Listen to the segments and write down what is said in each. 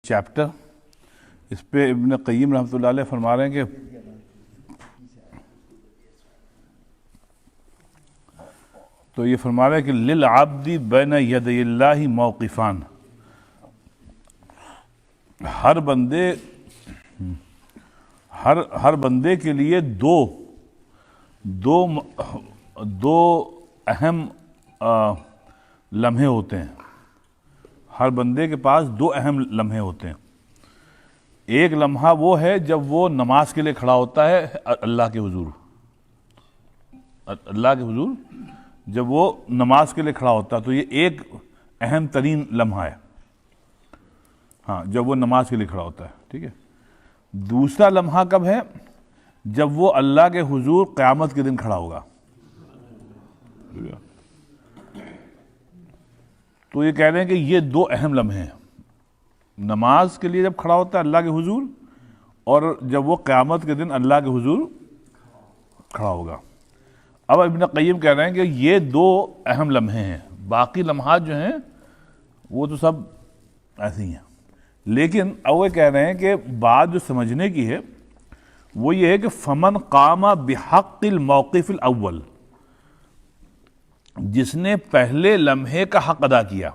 Chapter, اس پہ ابن قیم رحمۃ اللہ علیہ فرما رہے ہیں کہ تو یہ فرما رہے ہیں کہ للعبد بین یدی اللہ موقفان، ہر بندے کے لیے دو اہم لمحے ہوتے ہیں. ہر بندے کے پاس دو اہم لمحے ہوتے ہیں. ایک لمحہ وہ ہے جب وہ نماز کے لیے کھڑا ہوتا ہے اللہ کے حضور جب وہ نماز کے لیے کھڑا ہوتا ہے تو یہ ایک اہم ترین لمحہ ہے. ہاں، جب وہ نماز کے لیے کھڑا ہوتا ہے. ٹھیک ہے. دوسرا لمحہ کب ہے؟ جب وہ اللہ کے حضور قیامت کے دن کھڑا ہوگا. تو یہ کہہ رہے ہیں کہ یہ دو اہم لمحے ہیں، نماز کے لیے جب کھڑا ہوتا ہے اللہ کے حضور، اور جب وہ قیامت کے دن اللہ کے حضور کھڑا ہوگا. اب ابن قیم کہہ رہے ہیں کہ یہ دو اہم لمحے ہیں، باقی لمحات جو ہیں وہ تو سب ایسے ہی ہیں. لیکن اب وہ کہہ رہے ہیں کہ بات جو سمجھنے کی ہے وہ یہ ہے کہ فمن قام بحق الموقف الاول، جس نے پہلے لمحے کا حق ادا کیا،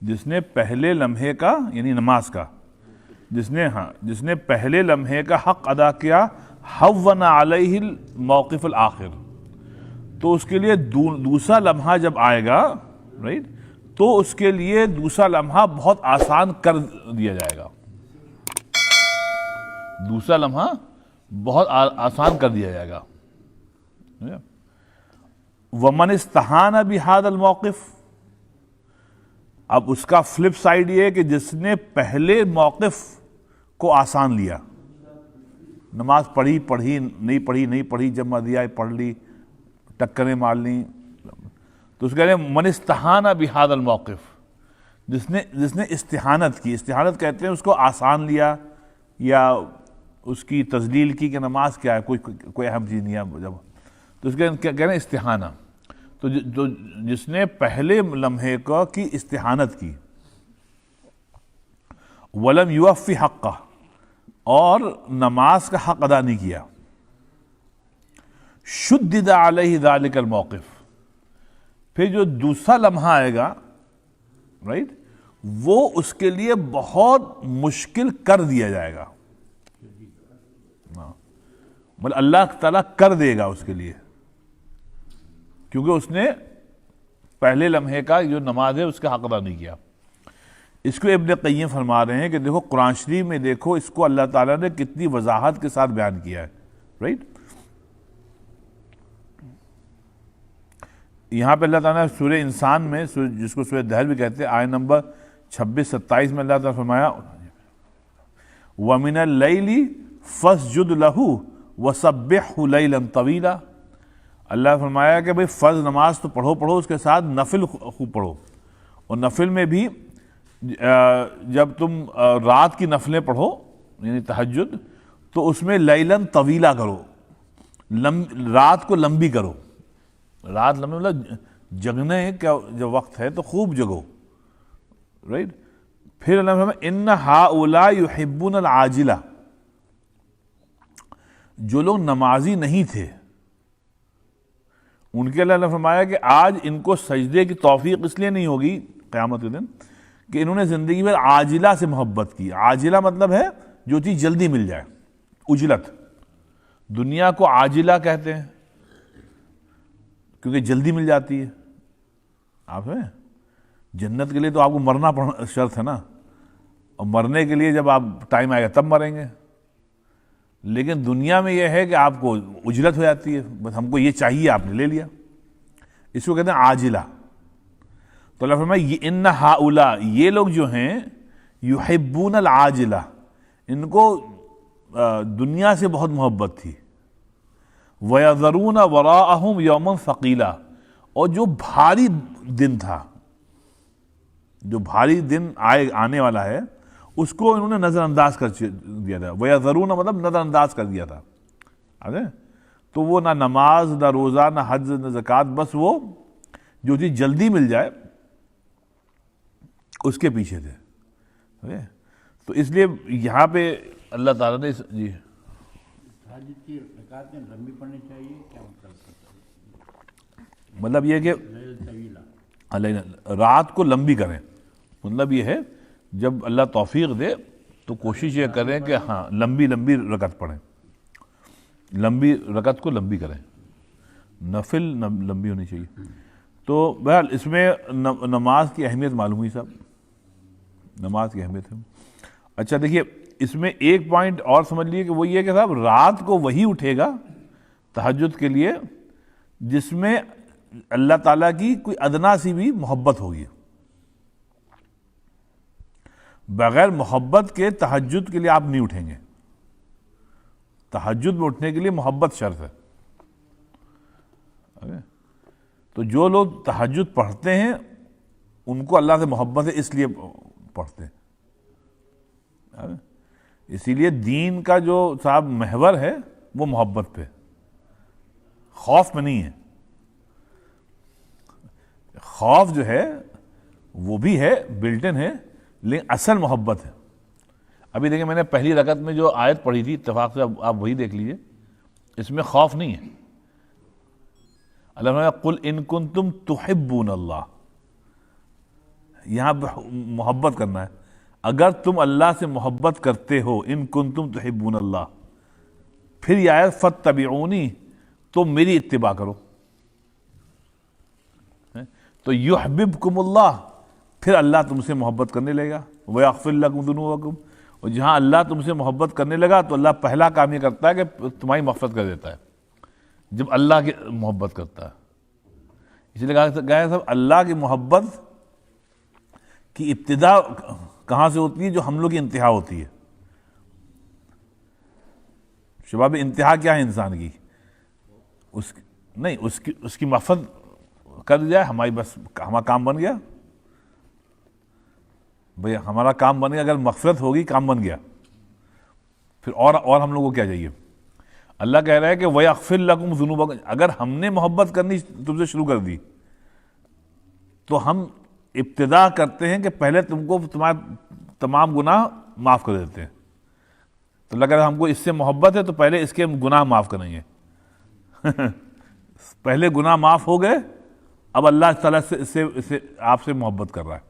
جس نے پہلے لمحے کا یعنی نماز کا جس نے پہلے لمحے کا حق ادا کیا، حون علیہ الموقف الآخر، تو اس کے لیے دوسرا لمحہ جب آئے گا، رائٹ، تو اس کے لیے دوسرا لمحہ بہت آسان کر دیا جائے گا. دوسرا لمحہ بہت آسان کر دیا جائے گا. ومن استہان بہذا الموقف، اب اس کا فلپ سائڈ یہ ہے کہ جس نے پہلے موقف کو آسان لیا، نماز پڑھی نہیں پڑھی، جمع دیا پڑھ لی، ٹکریں مار لیں، تو اس کہتے ہیں من استہان بہذا الموقف، جس نے استہانت کی، استہانت کہتے ہیں اس کو آسان لیا یا اس کی تذلیل کی کہ نماز کیا ہے، کوئی اہم چیز نہیں ہے جب، تو اس کے کہہ رہے ہیں استہانہ. تو جس نے پہلے لمحے کی استہانت کی، ولم یوفی حقہ، اور نماز کا حق ادا نہیں کیا، شدد علیہ ذلک الموقف، پھر جو دوسرا لمحہ آئے گا، رائٹ، وہ اس کے لیے بہت مشکل کر دیا جائے گا. مطلب اللہ تعالیٰ کر دے گا اس کے لیے، کیونکہ اس نے پہلے لمحے کا جو نماز ہے اس کا حق ادا نہیں کیا. اس کو ابن قیم فرما رہے ہیں کہ دیکھو قرآن شریف میں دیکھو اس کو اللہ تعالیٰ نے کتنی وضاحت کے ساتھ بیان کیا ہے، رائٹ. یہاں پہ اللہ تعالیٰ نے سورہ انسان میں، جس کو سورہ دہر بھی کہتے ہیں، آیت نمبر 26-27 میں اللہ تعالیٰ نے فرمایا وَمِنَ اللَّيْلِ فَاسْجُدْ لَهُ وَسَبِّحْهُ لَيْلًا طَوِيلًا. اللہ نے فرمایا کہ بھئی فرض نماز تو پڑھو، اس کے ساتھ نفل خوب پڑھو، اور نفل میں بھی جب تم رات کی نفلیں پڑھو یعنی تہجد، تو اس میں لیلاً طویلا کرو، رات کو لمبی کرو. رات لمبی مطلب جگنے کا جو وقت ہے تو خوب جگو، رائٹ. پھر اللہ نے فرمایا ان ہؤلاء یحبون العاجلہ، جو لوگ نمازی نہیں تھے ان کے اللہ نے فرمایا کہ آج ان کو سجدے کی توفیق اس لیے نہیں ہوگی قیامت کے دن کہ انہوں نے زندگی میں عاجلہ سے محبت کی. عاجلہ مطلب ہے جو چیز جلدی مل جائے، عجلت. دنیا کو عاجلہ کہتے ہیں کیونکہ جلدی مل جاتی ہے. آپ ہیں جنت کے لیے تو آپ کو مرنا شرط ہے نا، اور مرنے کے لیے جب آپ ٹائم آئے گا تب مریں گے. لیکن دنیا میں یہ ہے کہ آپ کو اجلت ہو جاتی ہے، بس ہم کو یہ چاہیے، آپ نے لے لیا، اس کو کہتے ہیں عاجلہ. تو اللہ فرمایا ان ہؤلاء، یہ لوگ جو ہیں یحبون العاجلہ، ان کو دنیا سے بہت محبت تھی. وَيَذَرُونَ وَرَاءَهُمْ يَوْمًا ثَقِيلًا، اور جو بھاری دن تھا، جو بھاری دن آنے والا ہے، اس کو انہوں نے نظر انداز کر دیا تھا. وَيَذَرُونَ مطلب نظر انداز کر دیا تھا. تو وہ نہ نماز، نہ روزہ، نہ حج، نہ زکوٰۃ، بس وہ جو چیز جلدی مل جائے اس کے پیچھے تھے. تو اس لیے یہاں پہ اللہ تعالیٰ نے جی تہجد کی رکعتیں لمبی پڑھنی چاہیے کیا مطلب یہ کہ طویلہ رات کو لمبی کریں. مطلب یہ ہے جب اللہ توفیق دے تو کوشش یہ کریں کہ ہاں لمبی رکعت پڑھیں, لمبی رکعت کو لمبی کریں, نفل لمبی ہونی چاہیے. تو بہرحال اس میں نماز کی اہمیت معلوم ہوئی صاحب, نماز کی اہمیت ہے. اچھا دیکھیے اس میں ایک پوائنٹ اور سمجھ لیے کہ وہ یہ کہ صاحب رات کو وہی اٹھے گا تہجد کے لیے جس میں اللہ تعالیٰ کی کوئی ادنا سی بھی محبت ہوگی. بغیر محبت کے تہجد کے لیے آپ نہیں اٹھیں گے. تہجد میں اٹھنے کے لیے محبت شرط ہے. تو جو لوگ تہجد پڑھتے ہیں ان کو اللہ سے محبت ہے اس لیے پڑھتے ہیں. اسی لیے دین کا جو صاحب محور ہے وہ محبت پہ, خوف میں نہیں ہے. خوف جو ہے وہ بھی ہے, بلٹن ہے, لیکن اصل محبت ہے. ابھی دیکھیں میں نے پہلی رکعت میں جو آیت پڑھی تھی اتفاق سے آپ وہی دیکھ لیجئے, اس میں خوف نہیں ہے. اللہ نے قل ان کنتم تحبون اللہ, یہاں محبت کرنا ہے. اگر تم اللہ سے محبت کرتے ہو, ان کنتم تحبون اللہ, پھر یہ آیت فاتبعونی, تو میری اتباع کرو. تو یحببکم اللہ, پھر اللہ تم سے محبت کرنے لگے گا. ویغفر لکم ذنوبکم, اور جہاں اللہ تم سے محبت کرنے لگا تو اللہ پہلا کام یہ کرتا ہے کہ تمہاری مغفرت کر دیتا ہے, جب اللہ کی محبت کرتا ہے. اس لیے کہا صاحب اللہ کی محبت کی ابتدا کہاں سے ہوتی ہے؟ جو حملوں کی انتہا ہوتی ہے. شباب انتہا کیا ہے انسان کی؟ اس کی مغفرت کر جائے, ہماری بس ہمارا کام بن گیا. بھئی ہمارا کام بن گیا, اگر مغفرت ہوگی کام بن گیا, پھر اور ہم لوگوں کو کیا چاہیے؟ اللہ کہہ رہا ہے کہ وَيَغْفِرْ لَكُمْ ذُنُوبَكُمْ, اگر ہم نے محبت کرنی تم سے شروع کر دی تو ہم ابتدا کرتے ہیں کہ پہلے تم کو تمہارے تمام گناہ معاف کر دیتے ہیں. تو اگر ہم کو اس سے محبت ہے تو پہلے اس کے گناہ معاف کریں گے. پہلے گناہ معاف ہو گئے, اب اللہ تعالیٰ سے آپ سے محبت کر رہا ہے.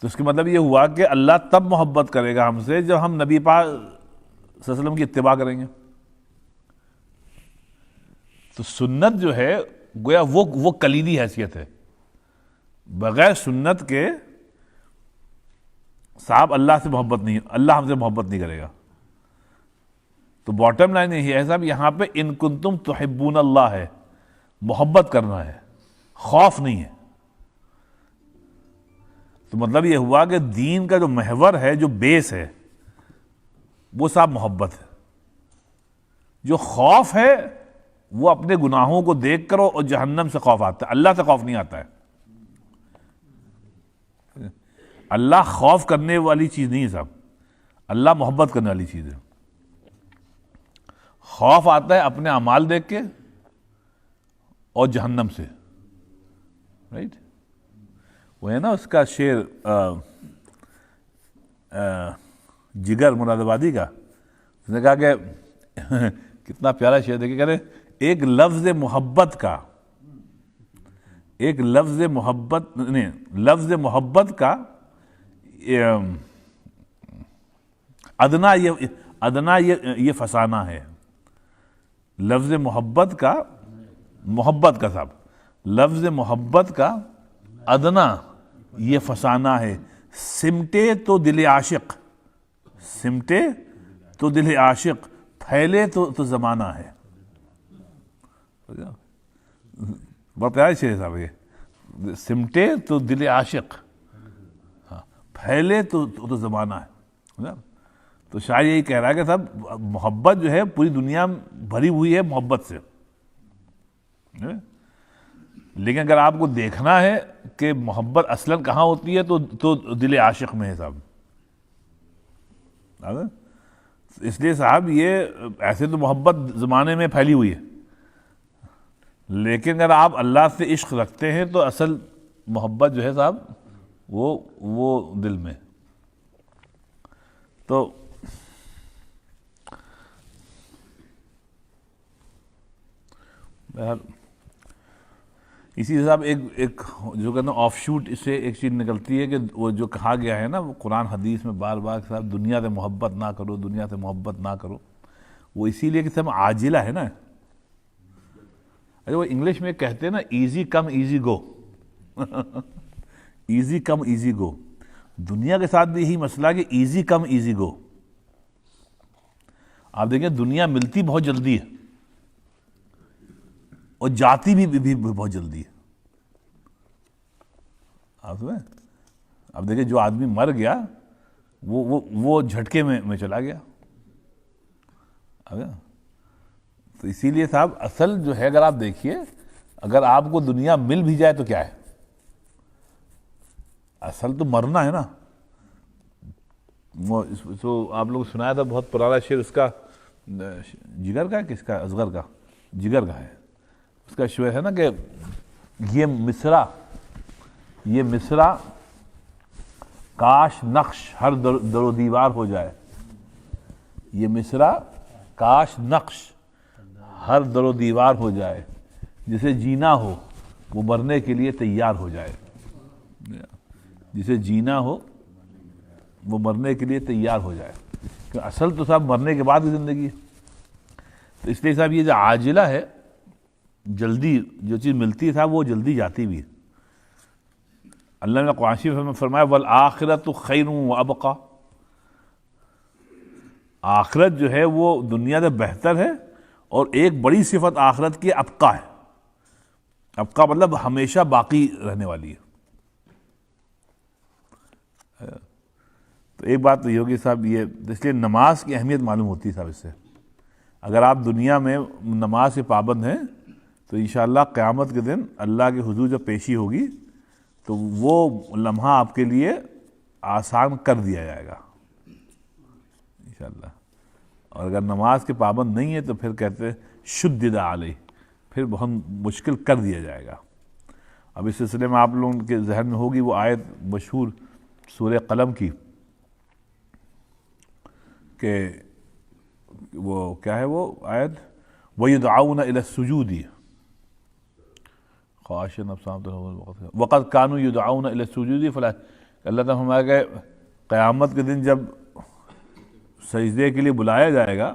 تو اس کا مطلب یہ ہوا کہ اللہ تب محبت کرے گا ہم سے جب ہم نبی پاک صلی اللہ علیہ وسلم کی اتباع کریں گے. تو سنت جو ہے گویا وہ کلیدی حیثیت ہے. بغیر سنت کے صاحب اللہ سے محبت نہیں, اللہ ہم سے محبت نہیں کرے گا. تو باٹم لائن یہی ہے صاحب, یہاں پہ ان کنتم تحبون اللہ ہے, محبت کرنا ہے, خوف نہیں ہے. تو مطلب یہ ہوا کہ دین کا جو محور ہے, جو بیس ہے, وہ صاحب محبت ہے. جو خوف ہے وہ اپنے گناہوں کو دیکھ کر اور جہنم سے خوف آتا ہے, اللہ سے خوف نہیں آتا ہے. اللہ خوف کرنے والی چیز نہیں ہے صاحب, اللہ محبت کرنے والی چیز ہے. خوف آتا ہے اپنے اعمال دیکھ کے اور جہنم سے, رائٹ. وہ ہے نا اس کا شعر جگر مراد آبادی کا, اس نے کہا کہ کتنا پیارا شعر دیکھے, کہہ رہے ایک لفظ محبت کا, ایک لفظ محبت نہیں, لفظ محبت کا ادنا یہ فسانہ ہے. لفظ محبت کا صاحب, لفظ محبت کا ادنا یہ فسانہ ہے. سمٹے تو دل عاشق, سمٹے تو دل عاشق, پھیلے تو زمانہ ہے. بہت پیارا شعر ہے صاحب یہ, سمٹے تو دل عاشق, پھیلے تو زمانہ ہے. تو شاعر یہی کہہ رہا ہے کہ صاحب محبت جو ہے پوری دنیا بھری ہوئی ہے محبت سے, لیکن اگر آپ کو دیکھنا ہے کہ محبت اصلاً کہاں ہوتی ہے تو دل عاشق میں ہے صاحب. اس لیے صاحب یہ ایسے تو محبت زمانے میں پھیلی ہوئی ہے, لیکن اگر آپ اللہ سے عشق رکھتے ہیں تو اصل محبت جو ہے صاحب وہ دل میں. تو اسی حساب ایک جو کہنا آف شوٹ اس سے ایک چیز نکلتی ہے کہ وہ جو کہا گیا ہے نا وہ قرآن حدیث میں بار بار صاحب دنیا سے محبت نہ کرو، دنیا سے محبت نہ کرو، وہ اسی لیے کہ سب عاجلہ ہے نا. وہ انگلش میں کہتے ہیں نا ایزی کم ایزی گو. ایزی کم ایزی گو. دنیا کے ساتھ بھی یہی مسئلہ ہے کہ ایزی کم ایزی گو. آپ دیکھیں دنیا ملتی بہت جلدی ہے اور جاتی بھی بہت جلدی ہے. آپ سمجھیں؟ اب دیکھیں جو آدمی مر گیا وہ جھٹکے میں چلا گیا. تو اسی لیے صاحب اصل جو ہے اگر آپ دیکھیے، اگر آپ کو دنیا مل بھی جائے تو کیا ہے، اصل تو مرنا ہے نا. وہ آپ لوگ سنایا تھا بہت پرانا شعر، اس کا جگر کا ہے کس کا، اصغر کا، جگر کا ہے. اس کا شعر ہے نا کہ یہ مصرع کاش نقش ہر در و دیوار ہو جائے. یہ مصرع کاش نقش ہر در و دیوار ہو جائے، جسے جینا ہو وہ مرنے کے لیے تیار ہو جائے. جسے جینا ہو وہ مرنے کے لیے تیار ہو جائے. کہ اصل تو صاحب مرنے کے بعد کی زندگی ہے. تو اس لیے صاحب یہ جو عاجلہ ہے، جلدی جو چیز ملتی ہے صاحب وہ جلدی جاتی بھی ہے. اللہ نے قرآن شریف میں فرمایا والآخرۃ خیر وابقیٰ. آخرت جو ہے وہ دنیا سے بہتر ہے، اور ایک بڑی صفت آخرت کی ابقا ہے. ابقا مطلب ہمیشہ باقی رہنے والی ہے. تو ایک بات تو یہ ہوگی صاحب، یہ اس لیے نماز کی اہمیت معلوم ہوتی ہے صاحب اس سے. اگر آپ دنیا میں نماز کے پابند ہیں تو انشاءاللہ قیامت کے دن اللہ کے حضور جب پیشی ہوگی تو وہ لمحہ آپ کے لیے آسان کر دیا جائے گا انشاءاللہ. اور اگر نماز کے پابند نہیں ہے تو پھر کہتے ہیں شدد علیہ، پھر بہت مشکل کر دیا جائے گا. اب اس سلسلے میں آپ لوگوں کے ذہن میں ہوگی وہ آیت مشہور سورہ قلم کی، کہ وہ کیا ہے وہ آیت وَيُدْعَوْنَ إِلَى السُّجُودِ خَاشِعِينَ أَبْصَارُهُمْ وَقَدْ كَانُوا يُدْعَوْنَ إِلَى السُّجُودِ فَلَا. اللہ تعالیٰ فرمایا کہ قیامت کے دن جب سجدے کے لیے بلایا جائے گا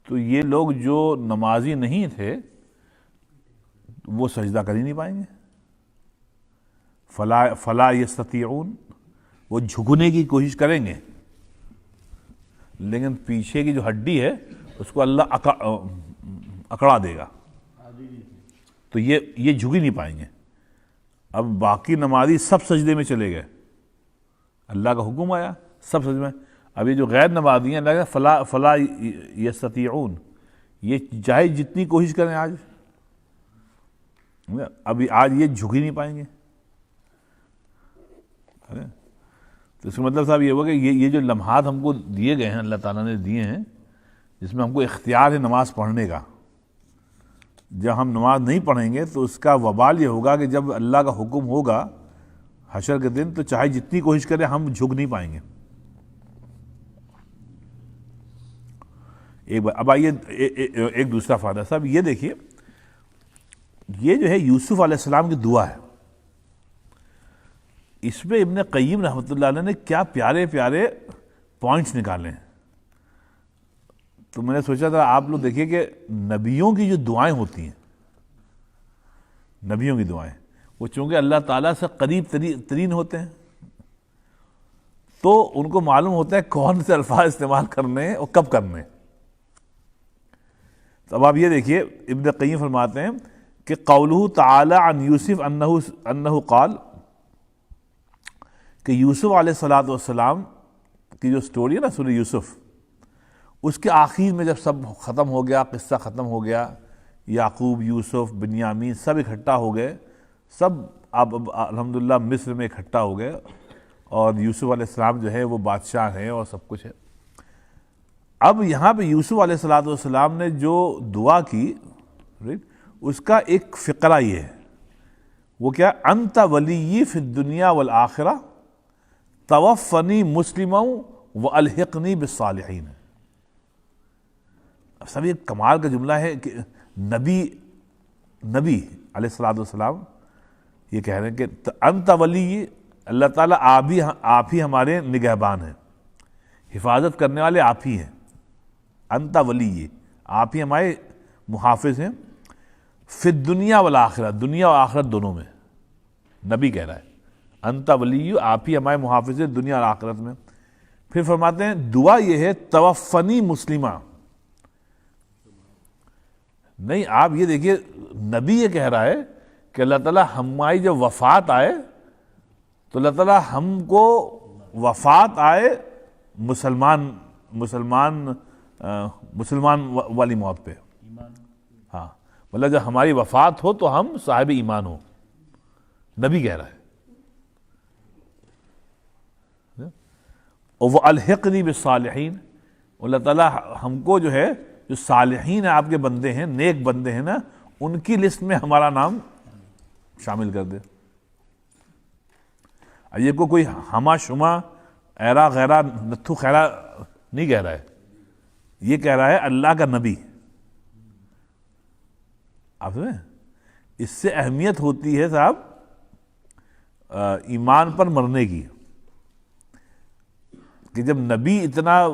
تو یہ لوگ جو نمازی نہیں تھے وہ سجدہ کر ہی نہیں پائیں گے. فلا یستطیعون، وہ جھکنے کی کوشش کریں گے لیکن پیچھے کی جو ہڈی ہے اس کو اللہ اکڑا دے گا، تو یہ جھک ہی نہیں پائیں گے. اب باقی نمازی سب سجدے میں چلے گئے، اللہ کا حکم آیا سب سجدے میں. اب یہ جو غیر نمازی ہیں اللہ کہ فلا یستطیعون، یہ چاہے جتنی کوشش کریں آج یہ جھک ہی نہیں پائیں گے. تو اس کا مطلب صاحب یہ ہوا کہ یہ جو لمحات ہم کو دیے گئے ہیں، اللہ تعالیٰ نے دیے ہیں، جس میں ہم کو اختیار ہے نماز پڑھنے کا. جب ہم نماز نہیں پڑھیں گے تو اس کا وبال یہ ہوگا کہ جب اللہ کا حکم ہوگا حشر کے دن تو چاہے جتنی کوشش کریں ہم جھک نہیں پائیں گے. اب آئیے ایک دوسرا فائدہ صاحب یہ دیکھیے، یہ جو ہے یوسف علیہ السلام کی دعا ہے، اس میں ابن قیم رحمۃ اللہ علیہ نے کیا پیارے پیارے پوائنٹس نکالے ہیں. تو میں نے سوچا تھا آپ لوگ دیکھیے کہ نبیوں کی جو دعائیں ہوتی ہیں، نبیوں کی دعائیں وہ چونکہ اللہ تعالیٰ سے قریب ترین ہوتے ہیں تو ان کو معلوم ہوتا ہے کون سے الفاظ استعمال کرنے ہیں اور کب کرنے ہیں. تو اب آپ یہ دیکھیے ابن قیم فرماتے ہیں کہ قولہ تعالی عن یوسف انہ قال، کہ یوسف علیہ السلام کی جو سٹوری ہے نا سورہ یوسف، اس کے آخر میں جب سب ختم ہو گیا، قصہ ختم ہو گیا، یعقوب، یوسف، بنیامین سب اکٹھا ہو گئے، سب اب الحمدللہ مصر میں اکٹھا ہو گئے، اور یوسف علیہ السلام جو ہے وہ بادشاہ ہیں اور سب کچھ ہے. اب یہاں پہ یوسف علیہ السلام نے جو دعا کی اس کا ایک فقرہ یہ ہے، وہ کیا؟ انت ولی فی الدنیا والآخرہ توفنی مسلما والحقنی بالصالحین. اب سب یہ کمال کا جملہ ہے کہ نبی علیہ الصلوۃ والسلام یہ کہہ رہے ہیں کہ انت ولی، اللہ تعالیٰ آپ ہی ہمارے نگہبان ہیں، حفاظت کرنے والے آپ ہی ہیں. انت ولی، آپ ہی ہمارے محافظ ہیں. فی الدنیا والآخرہ، دنیا و آخرت دونوں میں. نبی کہہ رہا ہے انت ولی، آپ ہی ہمارے محافظ ہیں دنیا اور آخرت میں. پھر فرماتے ہیں دعا یہ ہے توفنی مسلمہ. نہیں، آپ یہ دیکھیے نبی یہ کہہ رہا ہے کہ اللہ تعالیٰ ہماری جب وفات آئے تو اللہ تعالیٰ ہم کو وفات آئے مسلمان والی موت پہ. ہاں، مطلب جب ہماری وفات ہو تو ہم صاحب ایمان ہو. نبی کہہ رہا ہے. اور وہ الحقنی بالصالحین، اللہ تعالیٰ ہم کو جو ہے جو صالحین ہیں، آپ کے بندے ہیں، نیک بندے ہیں نا، ان کی لسٹ میں ہمارا نام شامل کر دے. یہ کوئی ہما شما ایرا غیرہ نتھو خیرہ نہیں کہہ رہا ہے، یہ کہہ رہا ہے اللہ کا نبی. آپ سمجھیں؟ اس سے اہمیت ہوتی ہے صاحب ایمان پر مرنے کی، کہ جب نبی اتنا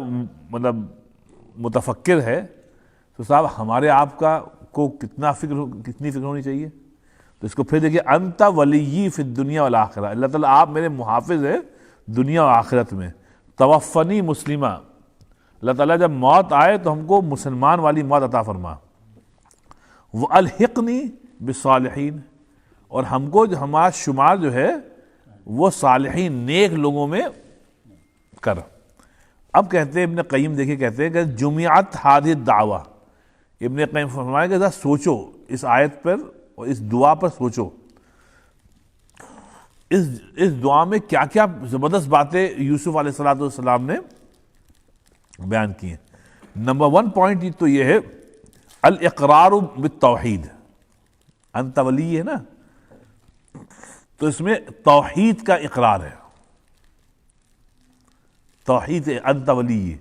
مطلب متفکر ہے تو صاحب ہمارے آپ کا کو کتنی فکر ہونی چاہیے. تو اس کو پھر دیکھیے انت ولی فی الدنیا والآخرہ، اللہ تعالیٰ آپ میرے محافظ ہیں دنیا و آخرت میں. توفنی مسلمہ، اللہ تعالیٰ جب موت آئے تو ہم کو مسلمان والی موت عطا فرما. والحقنی بالصالحین، اور ہم کو جو ہمارا شمار جو ہے وہ صالحین نیک لوگوں میں کر. اب کہتے ہیں ابن قیم، دیکھیں کہتے ہیں کہ جمعت ہذہ الدعوہ، ابن قیم فرمایا کہ ذرا سوچو اس آیت پر اور اس دعا پر سوچو. اس دعا میں کیا کیا زبردست باتیں یوسف علیہ الصلوۃ والسلام نے بیان کی ہیں. نمبر 1 پوائنٹ تو یہ ہے الاقرار بالتوحید. انت ولی ہے نا، تو اس میں توحید کا اقرار ہے. توحید انت ولی،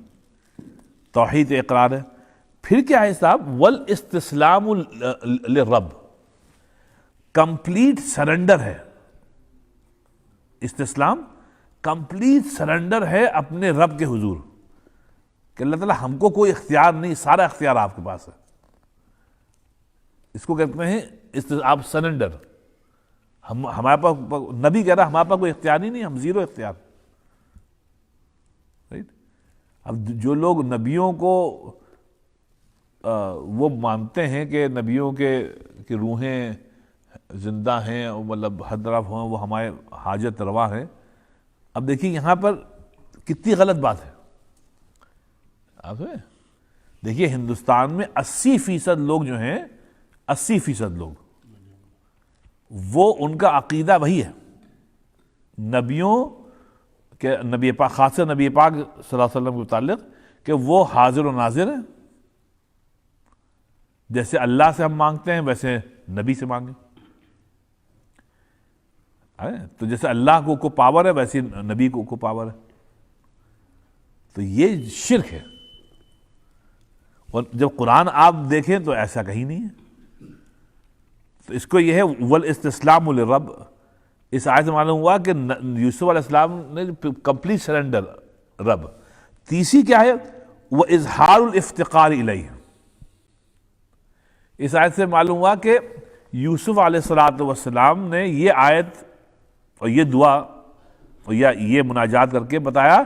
توحید اقرار ہے. پھر کیا ہے صاحب؟ والاستسلام للرب، کمپلیٹ سرنڈر ہے. استسلام کمپلیٹ سرنڈر ہے اپنے رب کے حضور، کہ اللہ تعالیٰ ہم کو کوئی اختیار نہیں، سارا اختیار آپ کے پاس ہے. اس کو کہتے ہیں آپ سرنڈر. ہمارے پاس نبی کہہ رہا ہمارے پاس کوئی اختیار ہی نہیں، ہم زیرو اختیار. اب جو لوگ نبیوں کو وہ مانتے ہیں کہ نبیوں کی روحیں زندہ ہیں، مطلب ہر طرف ہوں، وہ ہمارے حاجت روا ہیں. اب دیکھیے یہاں پر کتنی غلط بات ہے. آپ دیکھیے ہندوستان میں 80% لوگ جو ہیں، 80% لوگ، وہ ان کا عقیدہ وہی ہے نبیوں کہ نبی پاک، خاص نبی پاک صلی اللہ علیہ وسلم کے متعلق، کہ وہ حاضر و ناظر ہیں. جیسے اللہ سے ہم مانگتے ہیں ویسے نبی سے مانگیں. تو جیسے اللہ کو پاور ہے ویسے نبی کو پاور ہے. تو یہ شرک ہے. اور جب قرآن آپ دیکھیں تو ایسا کہیں نہیں ہے. تو اس کو یہ ہے والاستسلام للرب. اس آیت سے معلوم ہوا کہ یوسف علیہ السلام نے کمپلیٹ سرنڈر رب. تیسری کیا ہے؟ وہ اظہار الافتقار الیہ. اس آیت سے معلوم ہوا کہ یوسف علیہ الصلوۃ والسلام نے یہ آیت اور یہ دعا اور یہ مناجات کر کے بتایا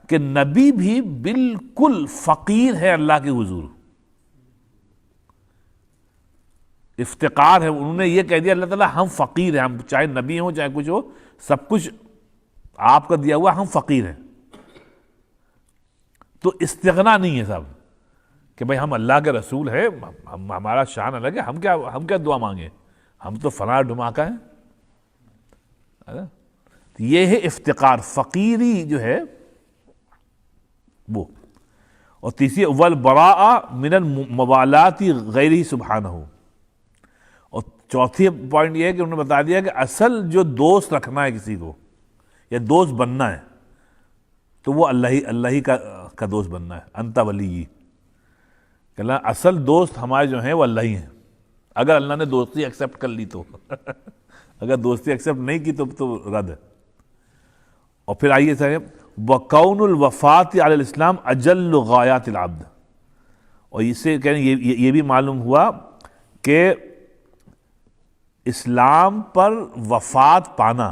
کہ نبی بھی بالکل فقیر ہے اللہ کے حضور. افتقار ہے. انہوں نے یہ کہہ دیا اللہ تعالیٰ ہم فقیر ہیں، ہم چاہے نبی ہوں چاہے کچھ ہو، سب کچھ آپ کا دیا ہوا، ہم فقیر ہیں. تو استغنا نہیں ہے صاحب کہ بھائی ہم اللہ کے رسول ہیں، ہمارا شان الگ ہے، ہم کیا دعا مانگیں، ہم تو فلاں ڈھماکہ ہیں. یہ ہے افتقار، فقیری جو ہے وہ. اور تیسری والبراء من الموالات غیرہ سبحانہ. اور چوتھی پوائنٹ یہ ہے کہ انہوں نے بتا دیا کہ اصل جو دوست رکھنا ہے کسی کو یا دوست بننا ہے تو وہ اللہ ہی کا دوست بننا ہے. انت ولی، کہ اللہ اصل دوست ہمارے جو ہیں وہ اللہ ہی ہیں، اگر اللہ نے دوستی ایکسیپٹ کر لی تو اگر دوستی ایکسیپٹ نہیں کی تو رد ہے. اور پھر آئیے سر، وَقَوْنُ الْوَفَاةِ عَلَى الْإِسْلَامِ أَجَلُّ غَایَاتِ الْعَبْدِ، اور اس سے کہنے یہ بھی معلوم ہوا کہ اسلام پر وفات پانا،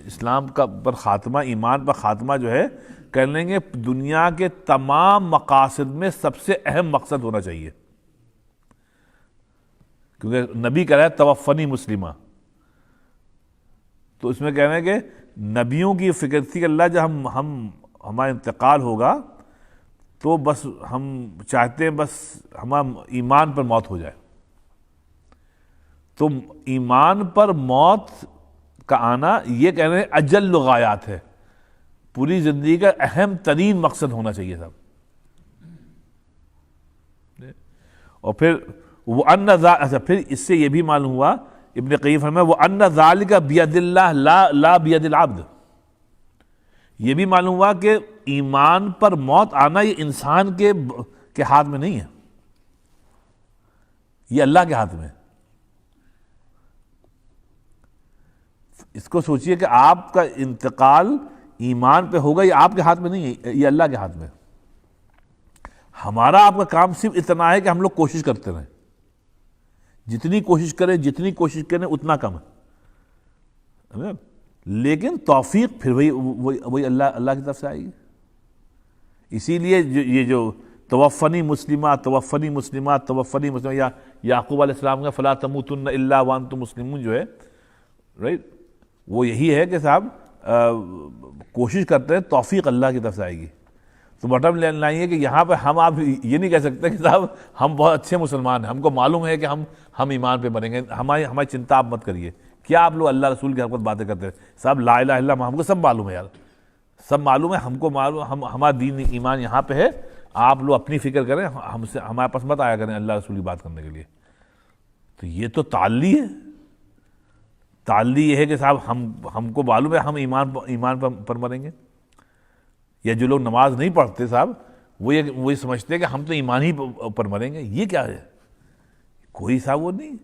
اسلام کا پر خاتمہ، ایمان پر خاتمہ جو ہے کہہ لیں گے دنیا کے تمام مقاصد میں سب سے اہم مقصد ہونا چاہیے، کیونکہ نبی کہہ رہا ہے توفنی مسلمہ. تو اس میں کہہ رہے ہیں کہ نبیوں کی فکر تھی کہ اللہ جب ہمارا انتقال ہوگا تو بس ہم چاہتے ہیں بس ہمارا ایمان پر موت ہو جائے. تو ایمان پر موت کا آنا یہ کہہ رہے ہیں اجل غایات ہے، پوری زندگی کا اہم ترین مقصد ہونا چاہیے صاحب. اور پھر اچھا پھر اس سے یہ بھی معلوم ہوا، ابن قیم فرمایا وَأَنَّ ذَلِكَ بِيَدِ اللَّهِ لَا بِيَدِ الْعَبْدِ، یہ بھی معلوم ہوا کہ ایمان پر موت آنا یہ انسان کے ہاتھ میں نہیں ہے، یہ اللہ کے ہاتھ میں ہے. اس کو سوچئے کہ آپ کا انتقال ایمان پہ ہوگا، یہ آپ کے ہاتھ میں نہیں ہے، یہ اللہ کے ہاتھ میں. ہمارا آپ کا کام صرف اتنا ہے کہ ہم لوگ کوشش کرتے رہیں، جتنی کوشش کریں اتنا کم ہے. لیکن توفیق پھر وہی اللہ کی طرف سے آئے گی. اسی لیے یہ جو توفنی مسلمہ یا یعقوب علیہ السلام کا فلا تموتن الا وانتم مسلمون جو ہے، رائٹ، وہ یہی ہے کہ صاحب کوشش کرتے ہیں، توفیق اللہ کی طرف سے آئے گی. تو بٹم لائن ہے کہ یہاں پہ ہم آپ یہ نہیں کہہ سکتے کہ صاحب ہم بہت اچھے مسلمان ہیں، ہم کو معلوم ہے کہ ہم ایمان پہ بنیں گے، ہماری چنتا آپ مت کریے. کیا آپ لوگ اللہ رسول کی حق باتیں کرتے ہیں صاحب؟ لا الہ الا اللہ، ہم کو سب معلوم ہے یار، سب معلوم ہے، ہم کو معلوم، ہمارا دین ایمان یہاں پہ ہے. آپ لوگ اپنی فکر کریں، ہمارے پاس مت آیا کریں اللہ رسول کی بات کرنے کے لیے. تو یہ تو تعلی ہے. تعلی یہ ہے کہ صاحب ہم کو معلوم ہے ہم ایمان پر مریں گے. یا جو لوگ نماز نہیں پڑھتے صاحب وہ سمجھتے ہیں کہ ہم تو ایمان ہی پر مریں گے. یہ کیا ہے؟ کوئی صاحب وہ نہیں.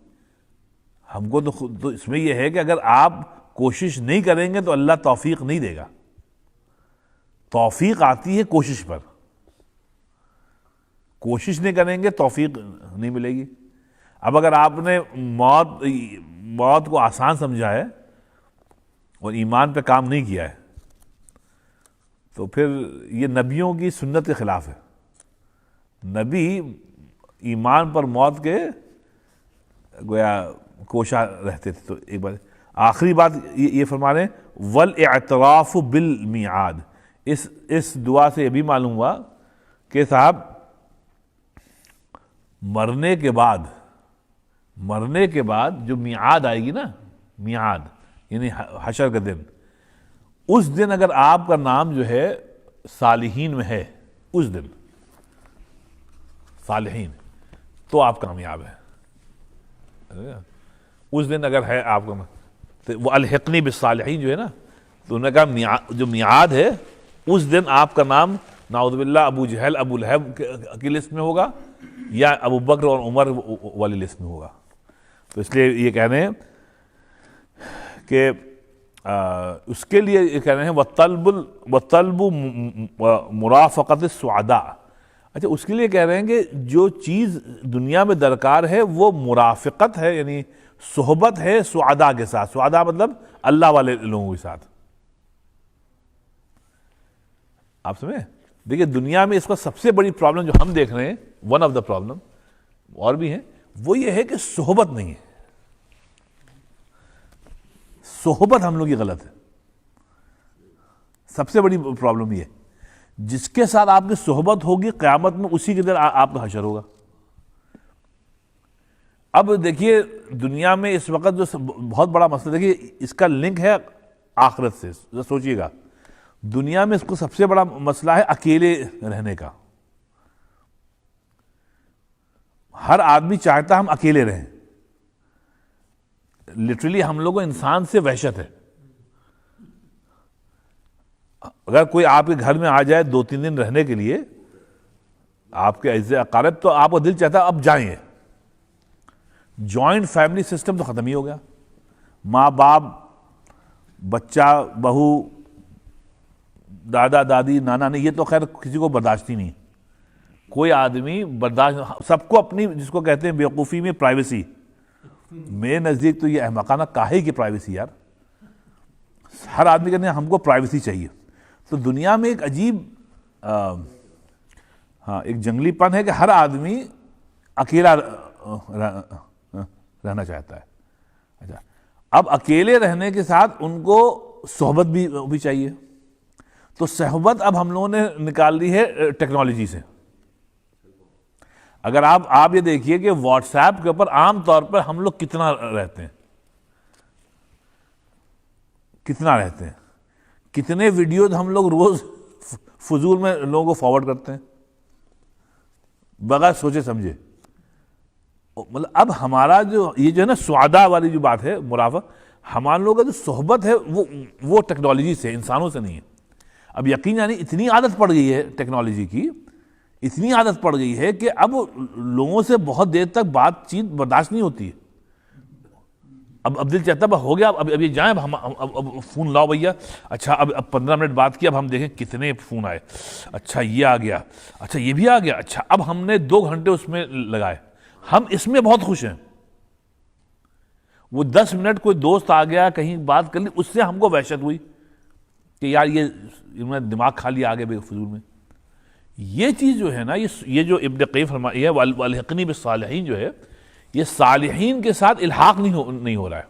ہم کو تو اس میں یہ ہے کہ اگر آپ کوشش نہیں کریں گے تو اللہ توفیق نہیں دے گا. توفیق آتی ہے کوشش پر، کوشش نہیں کریں گے توفیق نہیں ملے گی. اب اگر آپ نے موت کو آسان سمجھا ہے اور ایمان پہ کام نہیں کیا ہے تو پھر یہ نبیوں کی سنت کے خلاف ہے. نبی ایمان پر موت کے گویا کوشاں رہتے تھے. تو ایک بار آخری بات یہ فرما رہے ہیں والاعتراف بالمیعاد. اس دعا سے یہ بھی معلوم ہوا کہ صاحب مرنے کے بعد جو میعاد آئے گی نا، میعاد یعنی حشر کا دن، اس دن اگر آپ کا نام جو ہے صالحین میں ہے، اس دن صالحین، تو آپ کامیاب ہیں. اس دن اگر ہے آپ کا تو وہ الحقنی بالصالحین جو ہے نا، تو انہوں نے کہا جو میعاد ہے اس دن آپ کا نام نعوذ باللہ ابو جہل ابو لہب کی لسٹ میں ہوگا یا ابو بکر اور عمر والی لسٹ میں ہوگا. تو اس لیے یہ کہہ رہے ہیں کہ اس کے لیے یہ کہہ رہے ہیں وطلب مرافقت السعداء. اچھا اس کے لیے کہہ رہے ہیں کہ جو چیز دنیا میں درکار ہے وہ مرافقت ہے، یعنی صحبت ہے سعداء کے ساتھ. سعداء مطلب اللہ والے لوگوں کے ساتھ. آپ سمجھیں؟ دیکھیں دنیا میں اس کا سب سے بڑی پرابلم جو ہم دیکھ رہے ہیں، ون آف دا پرابلم اور بھی ہیں، وہ یہ ہے کہ صحبت نہیں ہے. صحبت ہم لوگ کی غلط ہے. سب سے بڑی پرابلم یہ ہے. جس کے ساتھ آپ کی صحبت ہوگی قیامت میں اسی کے دن آپ کا حشر ہوگا. اب دیکھیے دنیا میں اس وقت جو بہت بڑا مسئلہ، دیکھیے اس کا لنک ہے آخرت سے. سوچئے گا دنیا میں اس کو سب سے بڑا مسئلہ ہے اکیلے رہنے کا. ہر آدمی چاہتا ہم اکیلے رہیں. لٹرلی ہم لوگوں کو انسان سے وحشت ہے. اگر کوئی آپ کے گھر میں آ جائے 2-3 دن رہنے کے لیے, آپ کے عزیز اقارب, تو آپ کو دل چاہتا ہے اب جائیں. جوائنٹ فیملی سسٹم تو ختم ہی ہو گیا. ماں باپ, بچہ, بہو, دادا دادی, نانا نہیں, یہ تو خیر کسی کو برداشت ہی نہیں. کوئی آدمی برداشت, سب کو اپنی, جس کو کہتے ہیں بیوقوفی میں, پرائیویسی. میرے نزدیک تو یہ احمقانہ کاہے کی پرائیویسی یار. ہر آدمی کہتے ہیں ہم کو پرائیویسی چاہیے. تو دنیا میں ایک عجیب ایک جنگلی پن ہے کہ ہر آدمی اکیلا رہنا چاہتا ہے. اچھا, اب اکیلے رہنے کے ساتھ ان کو صحبت بھی چاہیے. تو صحبت اب ہم لوگوں نے نکال دی ہے ٹیکنالوجی سے. اگر آپ یہ دیکھیے کہ واٹس ایپ کے اوپر عام طور پر ہم لوگ کتنا رہتے ہیں, کتنے ویڈیوز ہم لوگ روز فضول میں لوگوں کو فارورڈ کرتے ہیں بغیر سوچے سمجھے. مطلب اب ہمارا یہ جو ہے نا سعادہ والی جو بات ہے, مرافق, ہمارے لوگوں کا جو صحبت ہے وہ ٹیکنالوجی سے, انسانوں سے نہیں ہے. اب یقین یعنی اتنی عادت پڑ گئی ہے ٹیکنالوجی کی, اتنی عادت پڑ گئی ہے کہ اب لوگوں سے بہت دیر تک بات چیت برداشت نہیں ہوتی ہے. اب دل چاہتا ہے ہو گیا, اب یہ جائیں, اب فون لاؤ بھیا. اچھا اب 15 منٹ بات کی, اب ہم دیکھیں کتنے فون آئے. اچھا یہ آ گیا, اچھا یہ بھی آ گیا. اچھا اب ہم نے 2 گھنٹے اس میں لگائے. ہم اس میں بہت خوش ہیں. وہ 10 منٹ کوئی دوست آ گیا, کہیں بات کر لی, اس سے ہم کو وحشت ہوئی کہ یار یہ انہوں نے دماغ کھا لیا آگے فضول میں. یہ چیز جو ہے نا, یہ جو ابن قیم فرمائی ہے والحقنی بالصالحین, جو ہے یہ صالحین کے ساتھ الحاق نہیں ہو رہا ہے.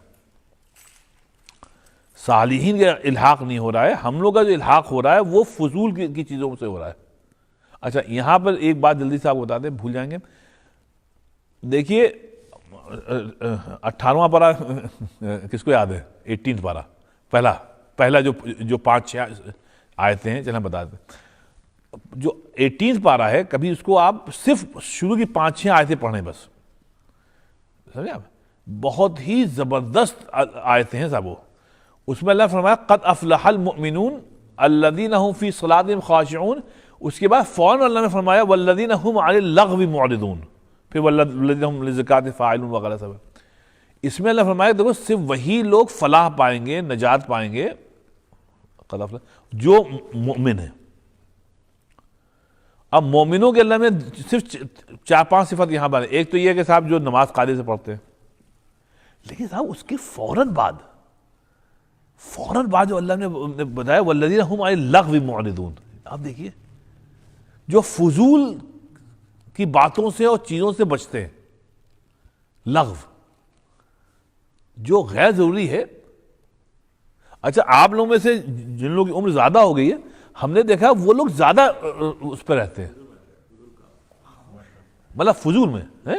صالحین کا الحاق نہیں ہو رہا ہے. ہم لوگ کا جو الحاق ہو رہا ہے وہ فضول کی چیزوں سے ہو رہا ہے. اچھا یہاں پر ایک بات جلدی سے آپ کو بتا دیں, بھول جائیں گے. دیکھیے 18واں پارہ کس کو یاد ہے؟ 18واں پارہ, پہلا جو 5-6 آیتیں ہیں, چلیں بتا دیں. جو 18واں پارہ ہے, کبھی اس کو آپ صرف شروع کی 5-6 آیتیں پڑھیں بس, سمجھے آپ, بہت ہی زبردست آیتیں ہیں صاحب وہ. اس میں اللہ فرمایا قد افلح المؤمنون الذین هم فی صلاتهم خاشعون. اس کے بعد فوراً اللہ نے فرمایا والذین هم عن اللغو معرضون, پھر والذین هم للزکاة فاعلون وغیرہ سب. اس میں اللہ فرمایا دیکھو صرف وہی لوگ فلاح پائیں گے, نجات پائیں گے, قد افلح, جو مؤمن ہیں. اب مومنوں کے اللہ میں صرف 4-5 صفت یہاں پر. ایک تو یہ ہے کہ صاحب جو نماز قاعدے سے پڑھتے ہیں, لیکن صاحب اس کے فوراً بعد جو اللہ نے بتایا والذین هم عن اللغو معرضون. آپ دیکھیے جو فضول کی باتوں سے اور چیزوں سے بچتے ہیں, لغو جو غیر ضروری ہے. اچھا آپ لوگوں میں سے جن لوگوں کی عمر زیادہ ہو گئی ہے, ہم نے دیکھا وہ لوگ زیادہ اس پہ رہتے ہیں, مطلب فضول میں,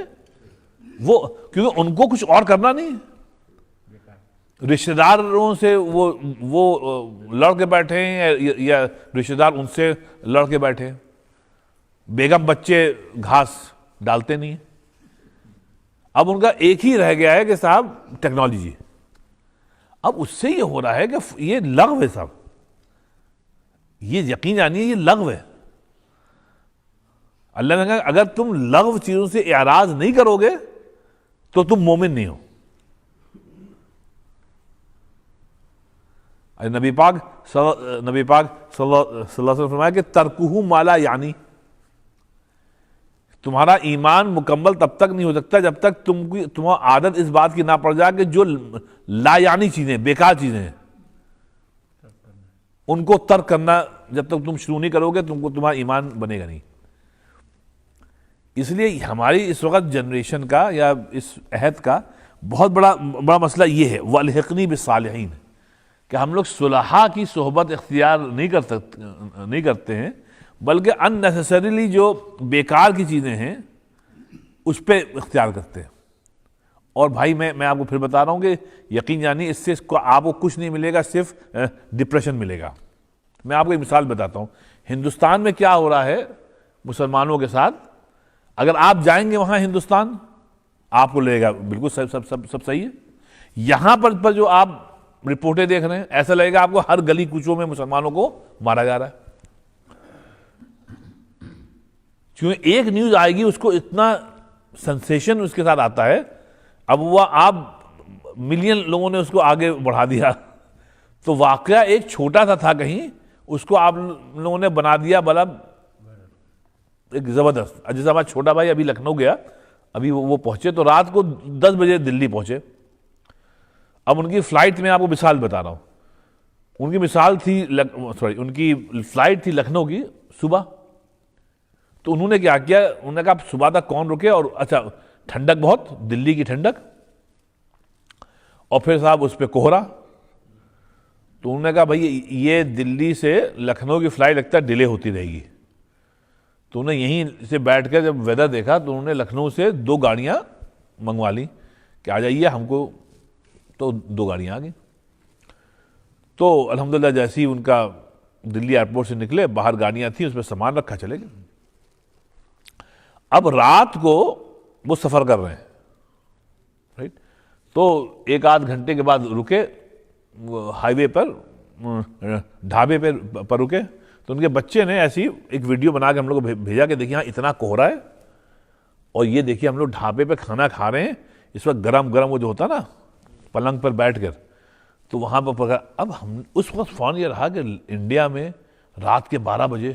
وہ کیونکہ ان کو کچھ اور کرنا نہیں. رشتہ داروں سے وہ لڑ کے بیٹھے ہیں یا رشتہ دار ان سے لڑ کے بیٹھے ہیں. بیگم بچے گھاس ڈالتے نہیں ہیں. اب ان کا ایک ہی رہ گیا ہے کہ صاحب ٹیکنالوجی. اب اس سے یہ ہو رہا ہے کہ یہ لغو ہے صاحب, یہ یقین جانیے یہ لغو ہے. اللہ نے کہا اگر تم لغو چیزوں سے اعراض نہیں کرو گے تو تم مومن نہیں ہو. نبی پاک صلی اللہ علیہ وسلم فرمایا کہ ترکہ ما لا یعنی, تمہارا ایمان مکمل تب تک نہیں ہو سکتا جب تک تمہیں عادت اس بات کی نہ پڑ جائے کہ جو لا یعنی چیزیں, بیکار چیزیں ہیں, ان کو ترک کرنا جب تک تم شروع نہیں کرو گے تمہارا ایمان بنے گا نہیں. اس لیے ہماری اس وقت جنریشن کا یا اس عہد کا بہت بڑا مسئلہ یہ ہے والحقنی بالصالحین, کہ ہم لوگ صلحاء کی صحبت اختیار نہیں کرتے ہیں, بلکہ ان نیسسریلی جو بیکار کی چیزیں ہیں اس پہ اختیار کرتے ہیں. اور بھائی میں آپ کو پھر بتا رہا ہوں کہ یقین جانی اس سے آپ کو کچھ نہیں ملے گا, صرف ڈپریشن ملے گا. میں آپ کو ایک مثال بتاتا ہوں. ہندوستان میں کیا ہو رہا ہے مسلمانوں کے ساتھ, اگر آپ جائیں گے وہاں ہندوستان آپ کو لے گا بالکل سب صحیح ہے. یہاں پر جو آپ رپورٹیں دیکھ رہے ہیں ایسا لگے گا آپ کو ہر گلی کوچوں میں مسلمانوں کو مارا جا رہا ہے. کیونکہ ایک نیوز آئے گی اس کو اتنا سنسیشن اس کے ساتھ آتا ہے, اب وہ آپ ملین لوگوں نے اس کو آگے بڑھا دیا, تو واقعہ ایک چھوٹا سا تھا کہیں, اس کو آپ لوگوں نے بنا دیا بلا ایک زبردست. جیسے ہمارا چھوٹا بھائی ابھی لکھنؤ گیا, ابھی وہ پہنچے تو رات کو 10 بجے دلی پہنچے. اب ان کی فلائٹ میں آپ کو مثال بتا رہا ہوں, ان کی مثال تھی ان کی فلائٹ تھی لکھنؤ کی صبح. تو انہوں نے کیا کیا, انہوں نے کہا صبح تک کون رکے, اور اچھا ٹھنڈک بہت, دلی کی ٹھنڈک, اور پھر صاحب اس پہ کوہرا. تو انہوں نے کہا بھائی یہ دلی سے لکھنؤ کی فلائٹ لگتا ہے ڈیلے ہوتی رہے گی. تو انہیں یہیں سے بیٹھ کر جب ویدر دیکھا تو انہوں نے لکھنؤ سے 2 گاڑیاں منگوا لی کہ آ جائیے ہم کو, تو 2 گاڑیاں آ گئیں. تو الحمدللہ جیسے ہی ان کا دلی ایئرپورٹ سے نکلے, باہر گاڑیاں تھیں, اس میں سامان رکھا, چلے گئے. اب رات کو وہ سفر کر رہے ہیں, رائٹ. تو 1-8 گھنٹے کے بعد رکے ہائی وے پر, ڈھابے پر رکے. تو ان کے بچے نے ایسی ایک ویڈیو بنا کے ہم لوگ کو بھیجا کہ دیکھیے ہاں اتنا کوہرا ہے, اور یہ دیکھیے ہم لوگ ڈھابے پہ کھانا کھا رہے ہیں اس وقت, گرم گرم وہ جو ہوتا نا پلنگ پر بیٹھ کر, تو وہاں پر پکا. اب ہم اس وقت فون یہ رہا کہ انڈیا میں رات کے 12 بجے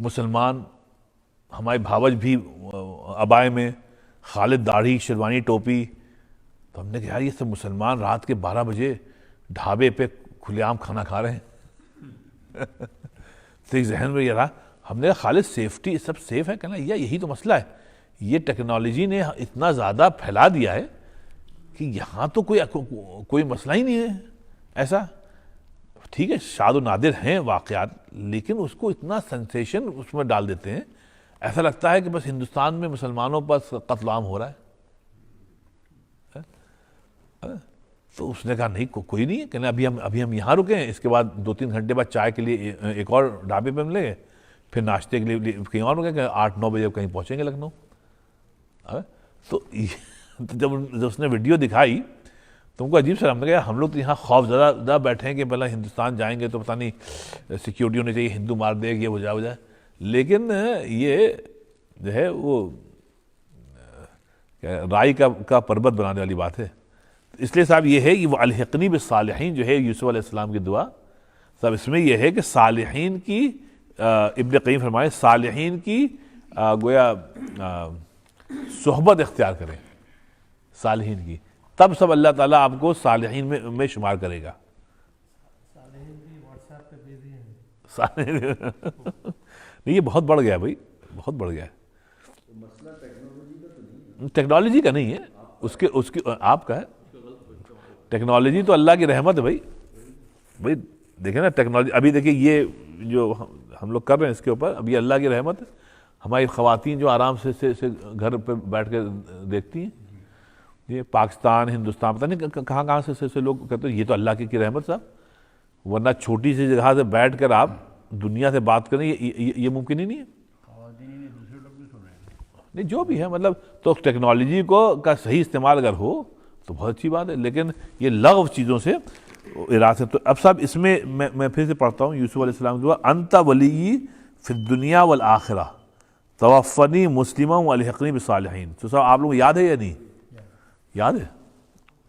مسلمان, ہمارے بھاوج بھی عبائے میں, خالد داڑھی شیروانی ٹوپی. تو ہم نے کہا یہ سب مسلمان رات کے 12 بجے ڈھابے پہ کھلے عام کھانا کھا رہے ہیں. تو ایک ذہن میں یہ رہا, ہم نے کہا خالد سیفٹی سب سیف ہے, کہنا یہی تو مسئلہ ہے, یہ ٹیکنالوجی نے اتنا زیادہ پھیلا دیا ہے کہ یہاں تو کوئی مسئلہ ہی نہیں ہے ایسا. ٹھیک ہے شاد و نادر ہیں واقعات, لیکن اس کو اتنا سنسیشن اس میں ڈال دیتے ہیں, ایسا لگتا ہے کہ بس ہندوستان میں مسلمانوں پر قتل عام ہو رہا ہے. تو اس نے کہا نہیں کوئی نہیں ہے, کہنا ابھی ہم یہاں رکے ہیں, اس کے بعد 2-3 گھنٹے بعد چائے کے لیے ایک اور ڈھابے پہ ملیں گے, پھر ناشتے کے لیے کہیں اور رکیں گے, 8-9 بجے کہیں پہنچیں گے لکھنؤ. تو جب اس نے ویڈیو دکھائی تو ان کو عجیب سا, ہم نے کہا ہم لوگ تو یہاں خوف زدہ بیٹھے ہیں کہ پہلے ہندوستان جائیں گے تو پتہ نہیں سیکیورٹی ہونی چاہیے, ہندو مار دے یہ ہو جائے. لیکن یہ جو ہے وہ رائی کا پربت بنانے والی بات ہے. اس لیے صاحب یہ ہے کہ وہ الحقنی بالصالحین جو ہے یوسف علیہ السلام کی دعا, صاحب اس میں یہ ہے کہ صالحین کی, ابن قیم فرمائے صالحین کی گویا صحبت اختیار کریں, صالحین کی, تب سب اللہ تعالیٰ آپ کو صالحین میں شمار کرے گا. نہیں یہ بہت بڑھ گیا بھائی, بہت بڑھ گیا ہے. ٹیکنالوجی کا نہیں ہے, اس کی آپ کا ہے. ٹیکنالوجی تو اللہ کی رحمت ہے بھائی دیکھیں نا ٹیکنالوجی. ابھی دیکھیں یہ جو ہم لوگ کر رہے ہیں اس کے اوپر, اب یہ اللہ کی رحمت ہے. ہماری خواتین جو آرام سے گھر پہ بیٹھ کے دیکھتی ہیں, یہ پاکستان ہندوستان پتہ نہیں کہاں سے لوگ کہتے ہیں یہ تو اللہ کی رحمت صاحب, ورنہ چھوٹی سی جگہ سے بیٹھ کر آپ دنیا سے بات کریں یہ ممکن ہی نہیں ہے. نہیں جو بھی ہے مطلب, تو ٹیکنالوجی کا صحیح استعمال اگر ہو تو بہت اچھی بات ہے, لیکن یہ لغو چیزوں سے ارادہ سے. تو اب صاحب اس میں میں پھر سے پڑھتا ہوں یوسف علیہ السلام دعا, انت ولی فی الدنیا والآخرہ توفنی مسلما والحقنی بالصالحین. تو صاحب آپ لوگ یاد ہے یا نہیں یاد ہے؟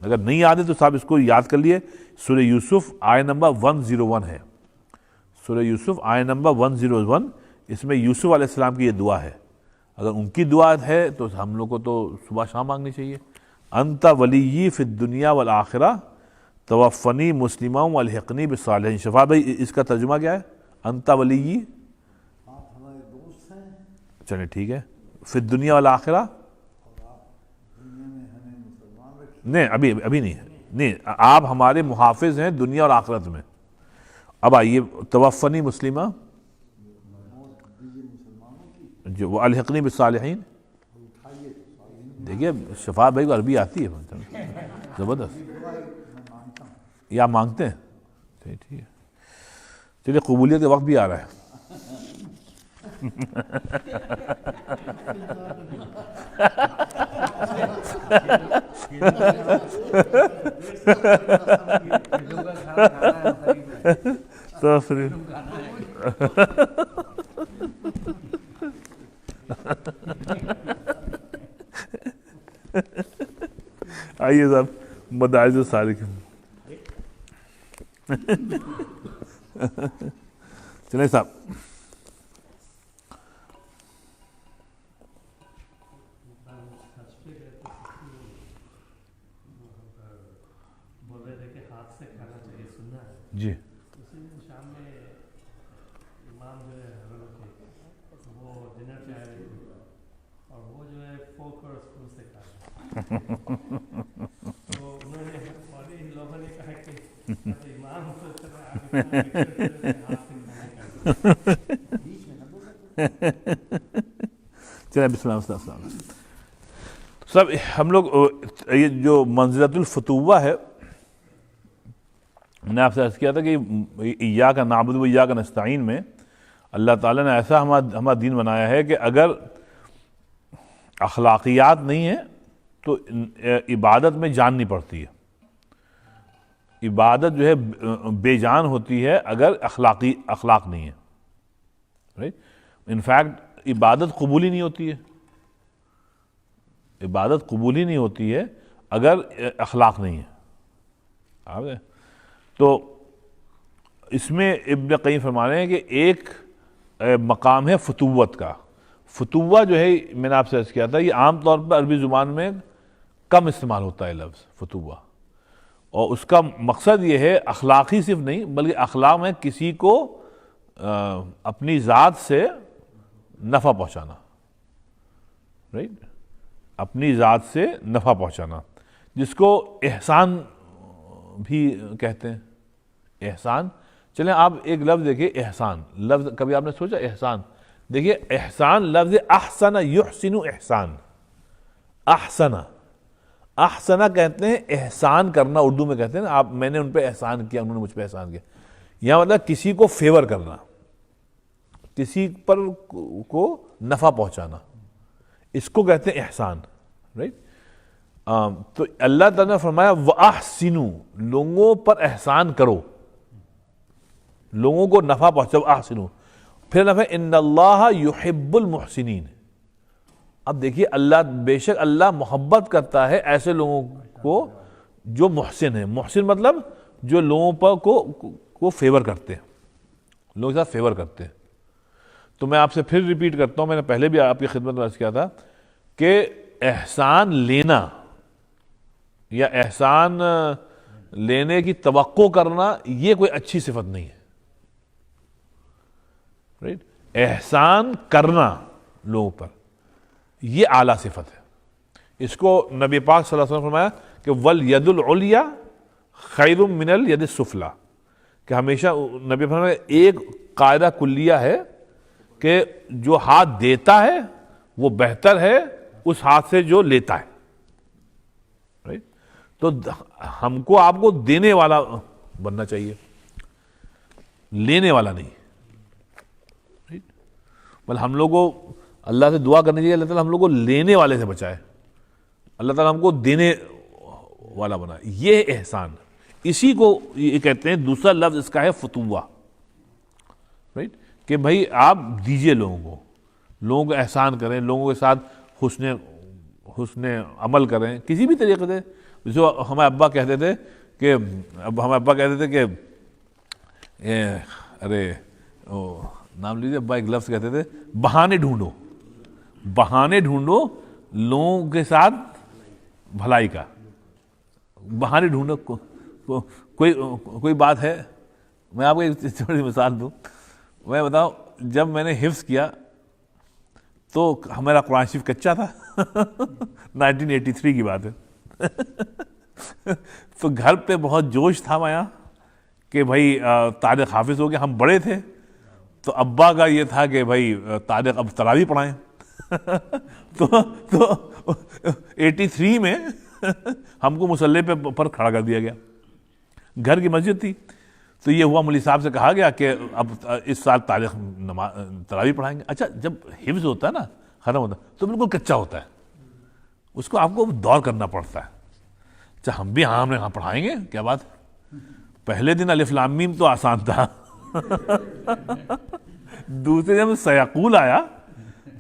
اگر نہیں یاد ہے تو صاحب اس کو یاد کر لیے. سورہ یوسف آیہ نمبر 101 ہے, سورہ یوسف آیہ نمبر 101. اس میں یوسف علیہ السلام کی یہ دعا ہے. اگر ان کی دعا ہے تو ہم لوگ کو تو صبح شام مانگنی چاہیے. انت ولی فی الدنیا والآخرہ توفنی مسلما والحقنی بالصالحین. شفا بھائی اس کا ترجمہ کیا ہے؟ انت ولی, آپ ہمارے دوست ہیں, چلیں ٹھیک ہے, فی الدنیا والآخرہ. نہیں ابھی نہیں, آپ ہمارے محافظ ہیں دنیا اور آخرت میں. اب آئیے توفنی مسلمہ جو وہ الحقنی بالصالحین. دیکھیے شفا بھائی کو عربی آتی ہے زبردست, یا مانگتے ہیں. ٹھیک ہے چلیے, قبولیت کا وقت بھی آ رہا ہے. تو پھر آئیے صاحب مدارج السالکین چلیں صاحب. جی شام میں امام جو ہے وہ ڈنر پہ آئے اور وہ جو ہے فورک اور اسپون سے کھا تو انہوں نے اور ان لوگوں نے کہا کہ امام چلیں بسم اللہ الرحمن الرحیم. سب ہم لوگ یہ جو منزلۃ الفتوہ ہے، میں نے آپ سے عرض کیا تھا کہ ایاک نعبد و ایاک نستعین میں اللہ تعالیٰ نے ایسا ہمارا دین بنایا ہے کہ اگر اخلاقیات نہیں ہیں تو عبادت میں جان نہیں پڑتی ہے. عبادت جو ہے بے جان ہوتی ہے اگر اخلاق نہیں ہے. رائٹ، انفیکٹ عبادت قبول ہی نہیں ہوتی ہے. عبادت قبول ہی نہیں ہوتی ہے اگر اخلاق نہیں ہے. تو اس میں ابن قیم فرما رہے ہیں کہ ایک مقام ہے فتوت کا. فتوہ جو ہے میں نے آپ سے عرض کیا تھا، یہ عام طور پر عربی زبان میں کم استعمال ہوتا ہے لفظ فتوہ، اور اس کا مقصد یہ ہے اخلاقی صرف نہیں بلکہ اخلاق میں کسی کو اپنی ذات سے نفع پہنچانا. رائٹ، اپنی ذات سے نفع پہنچانا، جس کو احسان بھی کہتے ہیں. احسان، چلیں آپ ایک لفظ دیکھیں احسان. لفظ کبھی آپ نے سوچا احسان؟ دیکھیے احسان لفظ احسن یحسن احسان. احسن کہتے ہیں احسان کرنا، اردو میں کہتے ہیں آپ میں نے ان پہ احسان کیا، انہوں نے مجھ پہ احسان کیا. یہاں مطلب کسی کو فیور کرنا، کسی پر کو نفع پہنچانا، اس کو کہتے ہیں احسان. رائٹ، تو اللہ تعالیٰ نے فرمایا وَأَحْسِنُوا، لوگوں پر احسان کرو، لوگوں کو نفع پہنچاؤ. احسنوا، پھر نفع ان اللہ یحب المحسنین. اب دیکھیے اللہ، بے شک اللہ محبت کرتا ہے ایسے لوگوں کو جو محسن ہیں. محسن مطلب جو لوگوں پر کو فیور کرتے ہیں، لوگوں کے ساتھ فیور کرتے ہیں. تو میں آپ سے پھر ریپیٹ کرتا ہوں، میں نے پہلے بھی آپ کی خدمت میں عرض کیا تھا کہ احسان لینا یا احسان لینے کی توقع کرنا یہ کوئی اچھی صفت نہیں ہے. رائٹ، احسان کرنا لوگوں پر یہ اعلیٰ صفت ہے. اس کو نبی پاک صلی اللہ علیہ وسلم فرمایا کہ وَالْيَدُ الْعُلْيَا خَيْرٌ مِّنَ الْيَدِ السُّفْلَىٰ، کہ ہمیشہ نبی فرمایا ایک قاعدہ کلیہ ہے کہ جو ہاتھ دیتا ہے وہ بہتر ہے اس ہاتھ سے جو لیتا ہے. رائٹ، تو ہم کو آپ کو دینے والا بننا چاہیے، لینے والا نہیں. بل ہم لوگ کو اللہ سے دعا کرنی چاہیے اللہ تعالیٰ ہم لوگ کو لینے والے سے بچائے، اللہ تعالیٰ ہم کو دینے والا بنائے. یہ احسان، اسی کو یہ کہتے ہیں. دوسرا لفظ اس کا ہے فتوہ. رائٹ، کہ بھائی آپ دیجئے لوگوں کو احسان کریں، لوگوں کے ساتھ حسن عمل کریں کسی بھی طریقے سے. جو ہمارے ابا کہتے تھے کہ ارے نام لیجیے ابا، ایک لفظ کہتے تھے بہانے ڈھونڈو لوگوں کے ساتھ بھلائی کا. بہانے ڈھونڈو، کوئی بات ہے. میں آپ کو ایک چھوٹی مثال دوں. میں بتاؤں، جب میں نے حفظ کیا تو ہمارا قرآن شریف کچا تھا 1983 کی بات ہے. تو گھر پہ بہت جوش تھا میاں کہ بھائی طارق حافظ ہو گیا، ہم بڑے تھے. تو ابا کا یہ تھا کہ بھائی طارق اب تراویح پڑھائیں. تو 83 میں ہم کو مصلی پر کھڑا کر دیا گیا. گھر کی مسجد تھی. تو یہ ہوا مولوی صاحب سے کہا گیا کہ اب اس سال تراویح پڑھائیں گے. اچھا جب حفظ ہوتا ہے نا ختم ہوتا ہے تو بالکل کچا ہوتا ہے, اس کو آپ کو دور کرنا پڑتا ہے. اچھا ہم بھی ہاں پڑھائیں گے, کیا بات ہے. پہلے دن الف لام میم تو آسان تھا, دوسرے دن سیقول آیا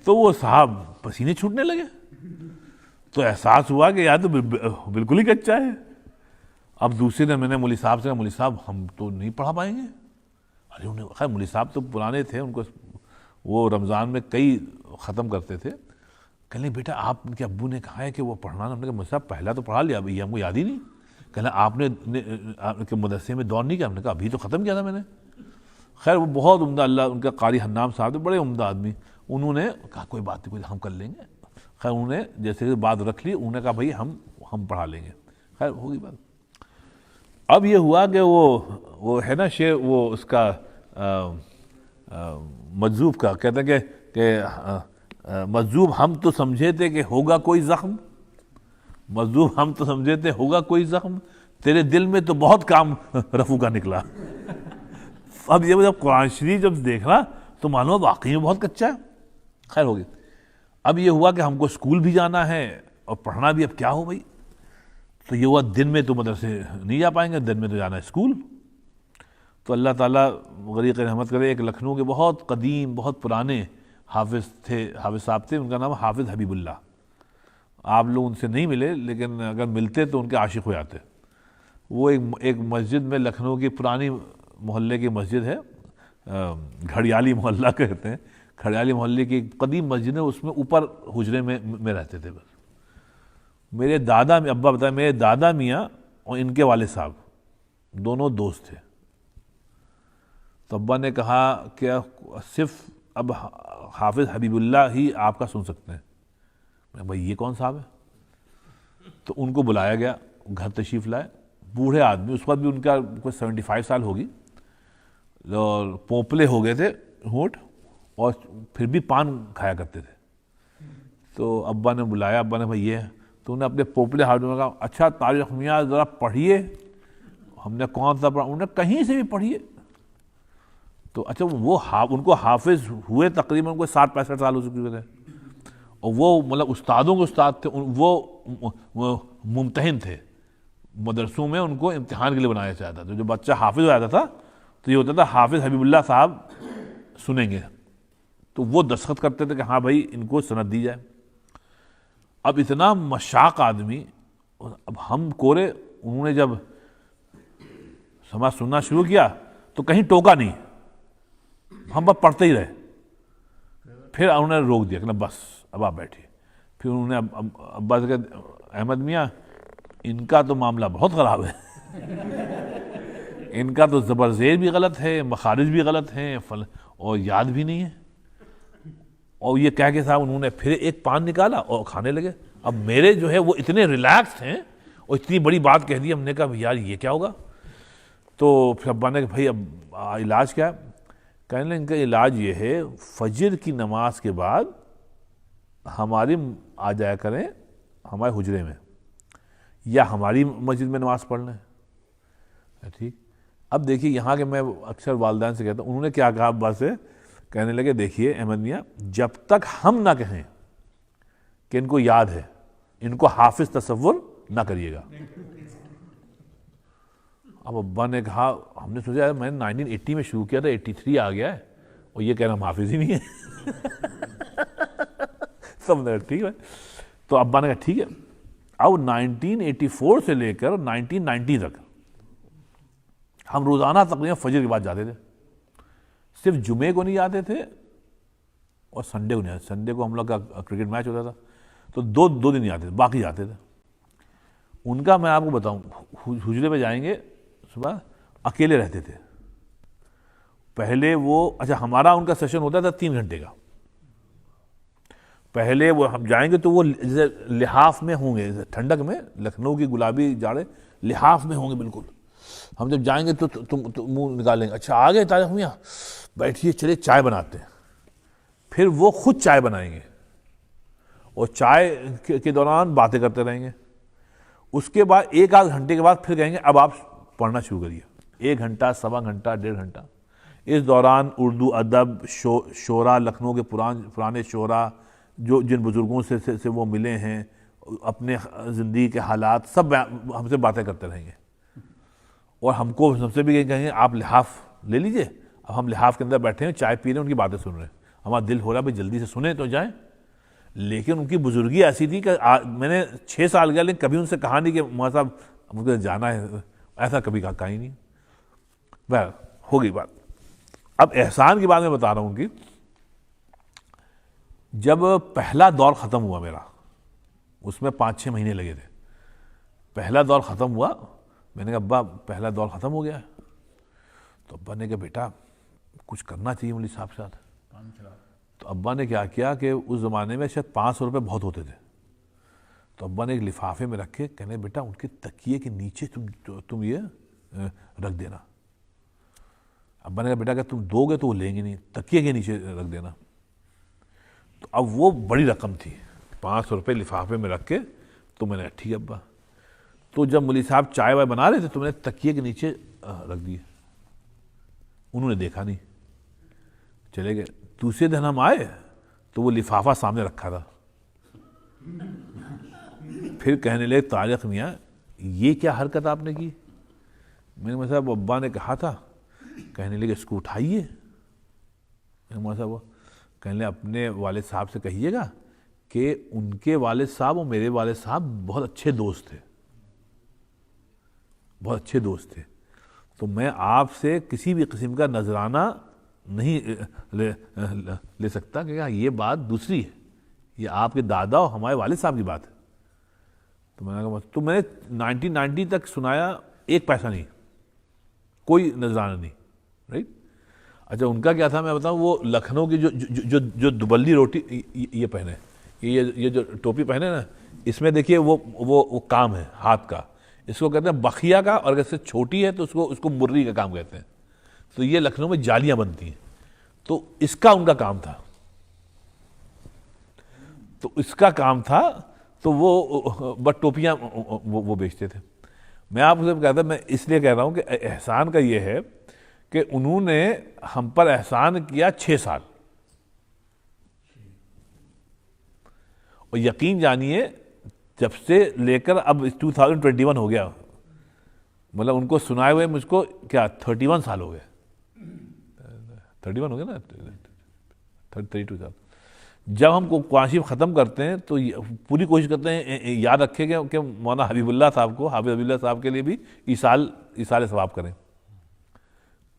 تو وہ صاحب پسینے چھوٹنے لگے, تو احساس ہوا کہ یار تو بالکل ہی کچا ہے. اب دوسرے دن میں نے مولوی صاحب سے کہا مولوی صاحب ہم تو نہیں پڑھا پائیں گے. ارے انہیں خیر مولوی صاحب تو پرانے تھے, ان کو وہ رمضان میں کئی ختم کرتے تھے. کہنے بیٹا آپ کے ابو نے کہا ہے کہ وہ پڑھنا, ہم نے کہا مولوی صاحب پہلا تو پڑھا لیا, یہ ہم کو یاد ہی نہیں. کہنا آپ نے مدرسے میں دور نہیں کیا, ہم نے کہا ابھی تو ختم کیا تھا میں نے. خیر وہ بہت عمدہ, اللہ ان کا قاری حنام صاحب تھے, بڑے عمدہ آدمی. انہوں نے کہا کوئی بات نہیں, ہم کر لیں گے. خیر انہوں نے جیسے بات رکھ لی, انہوں نے کہا بھائی ہم پڑھا لیں گے. خیر ہوگی بات. اب یہ ہوا کہ وہ ہے نا شعر, وہ اس کا مجذوب کا کہتے ہیں کہ مجذوب ہم تو سمجھے تھے کہ ہوگا کوئی زخم, مجذوب ہم تو سمجھے تھے ہوگا کوئی زخم, تیرے دل میں تو بہت کام رفو کا نکلا. اب یہ جب قرآن شریف جب دیکھنا تو معلوم واقعی میں بہت کچا ہے. خیر ہوگی. اب یہ ہوا کہ ہم کو اسکول بھی جانا ہے اور پڑھنا بھی, اب کیا ہو بھائی. تو یہ ہوا دن میں تو مدرسے نہیں جا پائیں گے, دن میں تو جانا ہے اسکول. تو اللہ تعالیٰ غریق رحمت کرے, ایک لکھنؤ کے بہت قدیم بہت پرانے حافظ تھے, حافظ صاحب تھے, ان کا نام حافظ حبیب اللہ. آپ لوگ ان سے نہیں ملے, لیکن اگر ملتے تو ان کے عاشق ہو جاتے. وہ ایک مسجد میں, لکھنؤ کی پرانی محلے کی مسجد ہے, گھڑیالی محلہ کہتے ہیں, گھڑیالی محلے کی ایک قدیم مسجد ہے, اس میں اوپر حجرے میں رہتے تھے. بس میرے دادا ابا بتایا, میرے دادا میاں اور ان کے والد صاحب دونوں دوست تھے. تو ابا نے کہا کہ صرف اب حافظ حبیب اللہ ہی آپ کا سن سکتے ہیں. میں بھائی یہ کون صاحب ہے؟ تو ان کو بلایا گیا, گھر تشریف لائے, بوڑھے آدمی, اس وقت بھی ان کا کوئی 75 سال ہوگی, اور پوپلے ہو گئے تھے ہونٹ, اور پھر بھی پان کھایا کرتے تھے. تو ابا نے بلایا, ابا نے بھائی یہ, تو انہیں اپنے پوپلے ہاتھ میں کہا اچھا تاریخ میاں ذرا پڑھیے. ہم نے کون سا پڑھا؟ انہوں نے کہیں سے بھی پڑھیے. تو اچھا وہ ان کو حافظ ہوئے تقریباً کوئی 60-65 سال ہو چکے تھے, اور وہ مطلب استادوں کے استاد تھے. وہ ممتحن تھے مدرسوں میں, ان کو امتحان کے لیے بنایا جاتا تھا. جو بچہ حافظ ہو جاتا تھا تو یہ ہوتا تھا حافظ حبیب اللہ صاحب سنیں گے, تو وہ دستخط کرتے تھے کہ ہاں بھائی ان کو سند دی جائے. اب اتنا مشاق آدمی, اب ہم کورے, انہوں نے جب سماج سننا شروع کیا تو کہیں ٹوکا نہیں, ہم بس پڑھتے ہی رہے. پھر انہوں نے روک دیا کہ بس اب آپ بیٹھیے. پھر انہوں نے ابا سے کہا احمد میاں ان کا تو معاملہ بہت خراب ہے, ان کا تو زبر زیر بھی غلط ہے, مخارج بھی غلط ہیں, اور یاد بھی نہیں ہے. اور یہ کہہ کے صاحب انہوں نے پھر ایک پان نکالا اور کھانے لگے. اب میرے جو ہے وہ اتنے ریلیکس ہیں, اور اتنی بڑی بات کہہ دی. ہم نے کہا یار یہ کیا ہوگا. تو پھر ابا نے کہا بھائی اب علاج کیا ہے؟ کہنے لگے ان کا علاج یہ ہے, فجر کی نماز کے بعد ہماری آ جایا کریں ہمارے حجرے میں, یا ہماری مسجد میں نماز پڑھ لیں. ٹھیک. اب دیکھیے یہاں کے میں اکثر والدین سے کہتا ہوں, انہوں نے کیا کہا ابا سے, کہنے لگے دیکھیے احمد میاں جب تک ہم نہ کہیں کہ ان کو یاد ہے, ان کو حافظ تصور نہ کریے گا. اب ابا نے کہا, ہم نے سوچا میں نے 1980 میں شروع کیا تھا, 83 آ گیا ہے, اور یہ کہنا ہم حافظ ہی نہیں ہے. سب نے ٹھیک ہے. تو ابا نے کہا ٹھیک ہے. اب 1984 سے لے کر 1990 تک ہم روزانہ تقریباً فجر کے بعد جاتے تھے. صرف جمعے کو نہیں جاتے تھے اور سنڈے کو نہیں جاتے. سنڈے کو ہم لوگ کا کرکٹ میچ ہوتا تھا تو دو دن جاتے تھے, باقی جاتے تھے. ان کا میں آپ کو بتاؤں, حجرے پہ جائیں گے صبح, اکیلے رہتے تھے پہلے وہ. اچھا ہمارا ان کا سیشن ہوتا تھا 3 گھنٹے کا. پہلے وہ ہم جائیں گے تو وہ لحاف میں ہوں گے, ٹھنڈک میں, لکھنؤ کی گلابی جاڑے, لحاف میں ہوں گے بالکل. ہم جب جائیں گے تو تم منہ نکالیں گے, اچھا آ گئے طارق میاں, بیٹھیے چلے چائے بناتے ہیں. پھر وہ خود چائے بنائیں گے اور چائے کے دوران باتیں کرتے رہیں گے. اس کے بعد 1 آدھ گھنٹے کے بعد پھر کہیں گے اب آپ پڑھنا شروع کریے. 1 گھنٹہ، سوا گھنٹہ، 1.5 گھنٹہ. اس دوران اردو ادب، شعراء، لکھنؤ کے پرانے شعراء جو جن بزرگوں سے وہ ملے ہیں، اپنے زندگی کے حالات سب ہم سے باتیں کرتے رہیں گے. اور ہم کو ہم سے بھی کہیں گے آپ لحاف لے لیجئے. اب ہم لحاف کے اندر بیٹھے ہیں، چائے پی رہے ہیں، ان کی باتیں سن رہے ہیں. ہمارا دل ہو رہا ہے بھائی جلدی سے سنیں تو جائیں. لیکن ان کی بزرگی ایسی تھی کہ میں نے 6 سال گیا لیکن کبھی ان سے کہا نہیں کہ مولانا صاحب مجھے جانا ہے، ایسا کبھی کہا ہی نہیں. بہر ہو گئی بات. اب احسان کی بات میں بتا رہا ہوں کہ جب پہلا دور ختم ہوا میرا، اس میں 5-6 مہینے لگے تھے. پہلا دور ختم ہوا، میں نے کہا ابا پہلا دور ختم ہو گیا. تو ابا نے کہا بیٹا کچھ کرنا چاہیے مولوی صاحب کے ساتھ. تو ابا نے کیا کیا کہ اس زمانے میں شاید 500 روپے بہت ہوتے تھے. تو ابا نے ایک لفافے میں رکھے، کہنے بیٹا ان کے تکیے کے نیچے تم یہ رکھ دینا. ابا نے کہا بیٹا کہ تم دو گے تو وہ لیں گے نہیں، تکیے کے نیچے رکھ دینا. تو اب وہ بڑی رقم تھی، 500 روپے لفافے میں رکھ کے. تو میں نے ٹھیک ہے ابا. تو جب مولوی صاحب چائے وائے بنا رہے تھے تو میں نے تکیے کے نیچے رکھ دیے. انہوں نے دیکھا نہیں، چلے گئے. دوسرے دن ہم آئے تو وہ لفافہ سامنے رکھا تھا. پھر کہنے لگے طارق میاں یہ کیا حرکت آپ نے کی؟ میں نے صاحب ابا نے کہا تھا. کہنے لگے اس کو اٹھائیے. میں صاحب کہنے لگے اپنے والد صاحب سے کہیے گا کہ ان کے والد صاحب اور میرے والد صاحب بہت اچھے دوست تھے، بہت اچھے دوست تھے. تو میں آپ سے کسی بھی قسم کا نذرانہ نہیں لے سکتا کہ یہ بات دوسری ہے، یہ آپ کے دادا اور ہمارے والد صاحب کی بات ہے. تو میں نے کہا تو میں نے 1990 تک سنایا، 1 پیسہ نہیں، کوئی نذرانہ نہیں. رائٹ. اچھا ان کا کیا تھا میں بتاؤں، وہ لکھنؤ کی جو دبلی روٹی یہ پہنے، یہ جو ٹوپی پہنے نا، اس میں دیکھیے وہ کام ہے ہاتھ کا، اس کو کہتے ہیں بخیا کا، اور اگر سے چھوٹی ہے تو اس کو مرری کا کام کہتے ہیں. تو یہ لکھنؤ میں جالیاں بنتی ہیں، تو اس کا ان کا کام تھا. تو اس کا کام تھا تو وہ بس ٹوپیاں وہ بیچتے تھے. میں آپ سے کہتا میں اس لیے کہہ رہا ہوں کہ احسان کا یہ ہے کہ انہوں نے ہم پر احسان کیا 6 سال. اور یقین جانیے جب سے لے کر اب 2021 ہو گیا، مطلب ان کو سنائے ہوئے مجھ کو کیا 31 سال ہو گئے. 31 ہو گیا نا، 32 سال. جب ہم کو قرآن شریف ختم کرتے ہیں تو پوری کوشش کرتے ہیں یاد رکھیں کہ مولانا حبیب اللہ صاحب کو، حافظ حبیب اللہ صاحب کے لیے بھی ایصال ثواب کریں.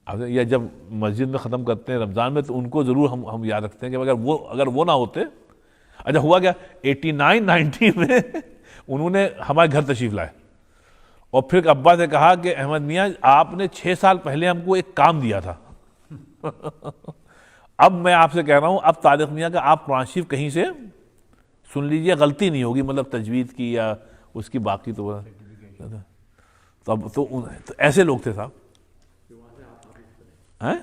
یا جب مسجد میں ختم کرتے ہیں رمضان میں تو ان کو ضرور ہم یاد رکھتے ہیں کہ اگر وہ نہ ہوتے. اچھا ہوا کیا 89-90 میں انہوں نے ہمارے گھر تشریف لائے اور پھر ابا سے کہا کہ احمد میاں آپ نے 6 سال پہلے ہم کو ایک کام دیا تھا. اب میں آپ سے کہہ رہا ہوں اب طارق میاں کا آپ قرآن شریف کہیں سے سن لیجئے، غلطی نہیں ہوگی، مطلب تجوید کی یا اس کی باقی تو اب تو ایسے لوگ تھے صاحب. ہاں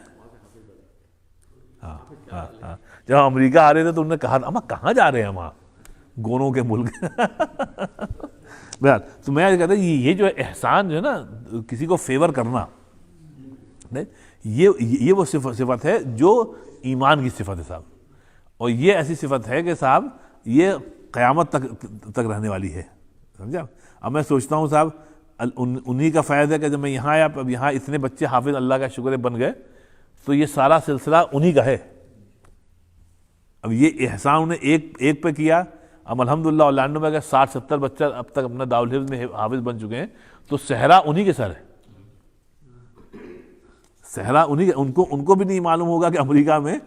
ہاں. جب امریکہ آ رہے تھے تو انہوں نے کہا اما کہاں جا رہے ہیں ہم، گوروں کے ملک. تو میں کہتا ہوں یہ جو احسان جو ہے نا، کسی کو فیور کرنا، یہ وہ صفت ہے جو ایمان کی صفت ہے صاحب. اور یہ ایسی صفت ہے کہ صاحب یہ قیامت تک رہنے والی ہے. سمجھا. اب میں سوچتا ہوں صاحب انہی کا فیض ہے کہ جب میں یہاں آیا، اب یہاں اتنے بچے حافظ اللہ کا شکر بن گئے، تو یہ سارا سلسلہ انہی کا ہے. اب یہ احسان انہیں ایک پہ کیا. اب الحمدللہ اورلینڈو میں اگر 60-70 بچہ اب تک اپنا دارالحفظ میں حافظ بن چکے ہیں، تو صحرا انہی کے سر ہے. صحرا انہی ان کو بھی نہیں معلوم ہوگا کہ امریکہ میں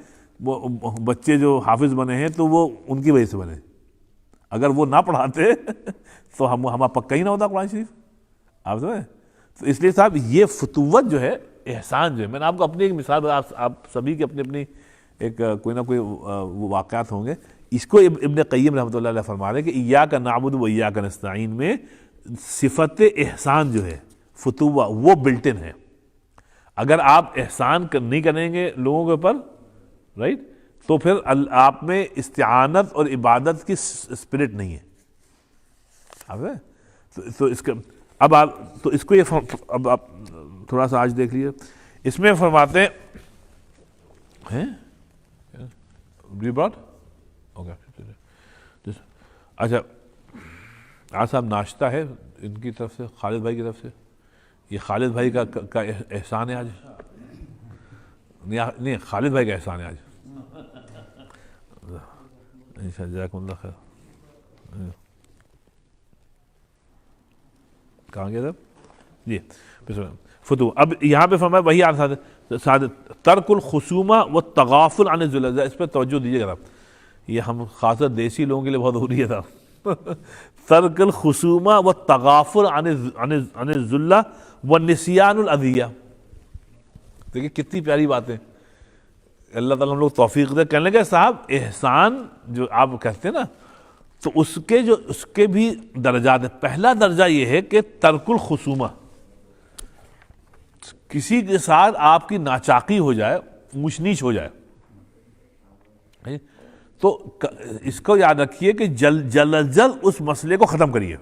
وہ بچے جو حافظ بنے ہیں تو وہ ان کی وجہ سے بنے. اگر وہ نہ پڑھاتے تو ہمارا پکا ہی نہ ہوتا قرآن شریف. آپ سمجھیں. تو اس لیے صاحب یہ فتوت جو ہے، احسان جو ہے، میں نے آپ کو اپنی ایک مثال، آپ سبھی کی اپنی ایک کوئی نہ کوئی واقعات ہوں گے. اس کو ابن قیم رحمۃ اللہ علیہ فرما رہے ہیں کہ ایاک نعبد و ایاک نستعین میں صفت احسان جو ہے، فتوہ، وہ بلٹ ان ہے. اگر آپ احسان نہیں کریں گے لوگوں کے اوپر، رائٹ، تو پھر آپ میں استعانت اور عبادت کی اسپرٹ نہیں ہے. تو اس کا اب آپ تو اس کو یہ اب آپ تھوڑا سا آج دیکھ لیجیے. اس میں فرماتے ہیں اچھا آج صاحب ناشتہ ہے ان کی طرف سے، خالد بھائی کی طرف سے. یہ خالد بھائی کا احسان ہے آج. نہیں خالد بھائی کا احسان ہے آج. جزاکم اللہ خیر. کہاں گیا صاحب جی فتو. اب یہاں پہ فرمایا وہی ترک الخصومہ و تغافل عن الذلہ. اس پہ توجہ دیجیے گا. یہ ہم خاص طور دیسی لوگوں کے لیے بہت ضروری ہے تھا. ترک الخصومہ و تغافل عن الذلہ و نسیان الاذیہ. دیکھیے کتنی پیاری باتیں. اللہ تعالیٰ ہم لوگ توفیق دے. کہنے لگے صاحب احسان جو آپ کہتے ہیں نا، تو اس کے بھی درجات ہیں. پہلا درجہ یہ ہے کہ ترک الخصومہ، کسی کے ساتھ آپ کی ناچاقی ہو جائے، اونچ نیچ ہو جائے، تو اس کو یاد رکھیے کہ جلد اس مسئلے کو ختم کریے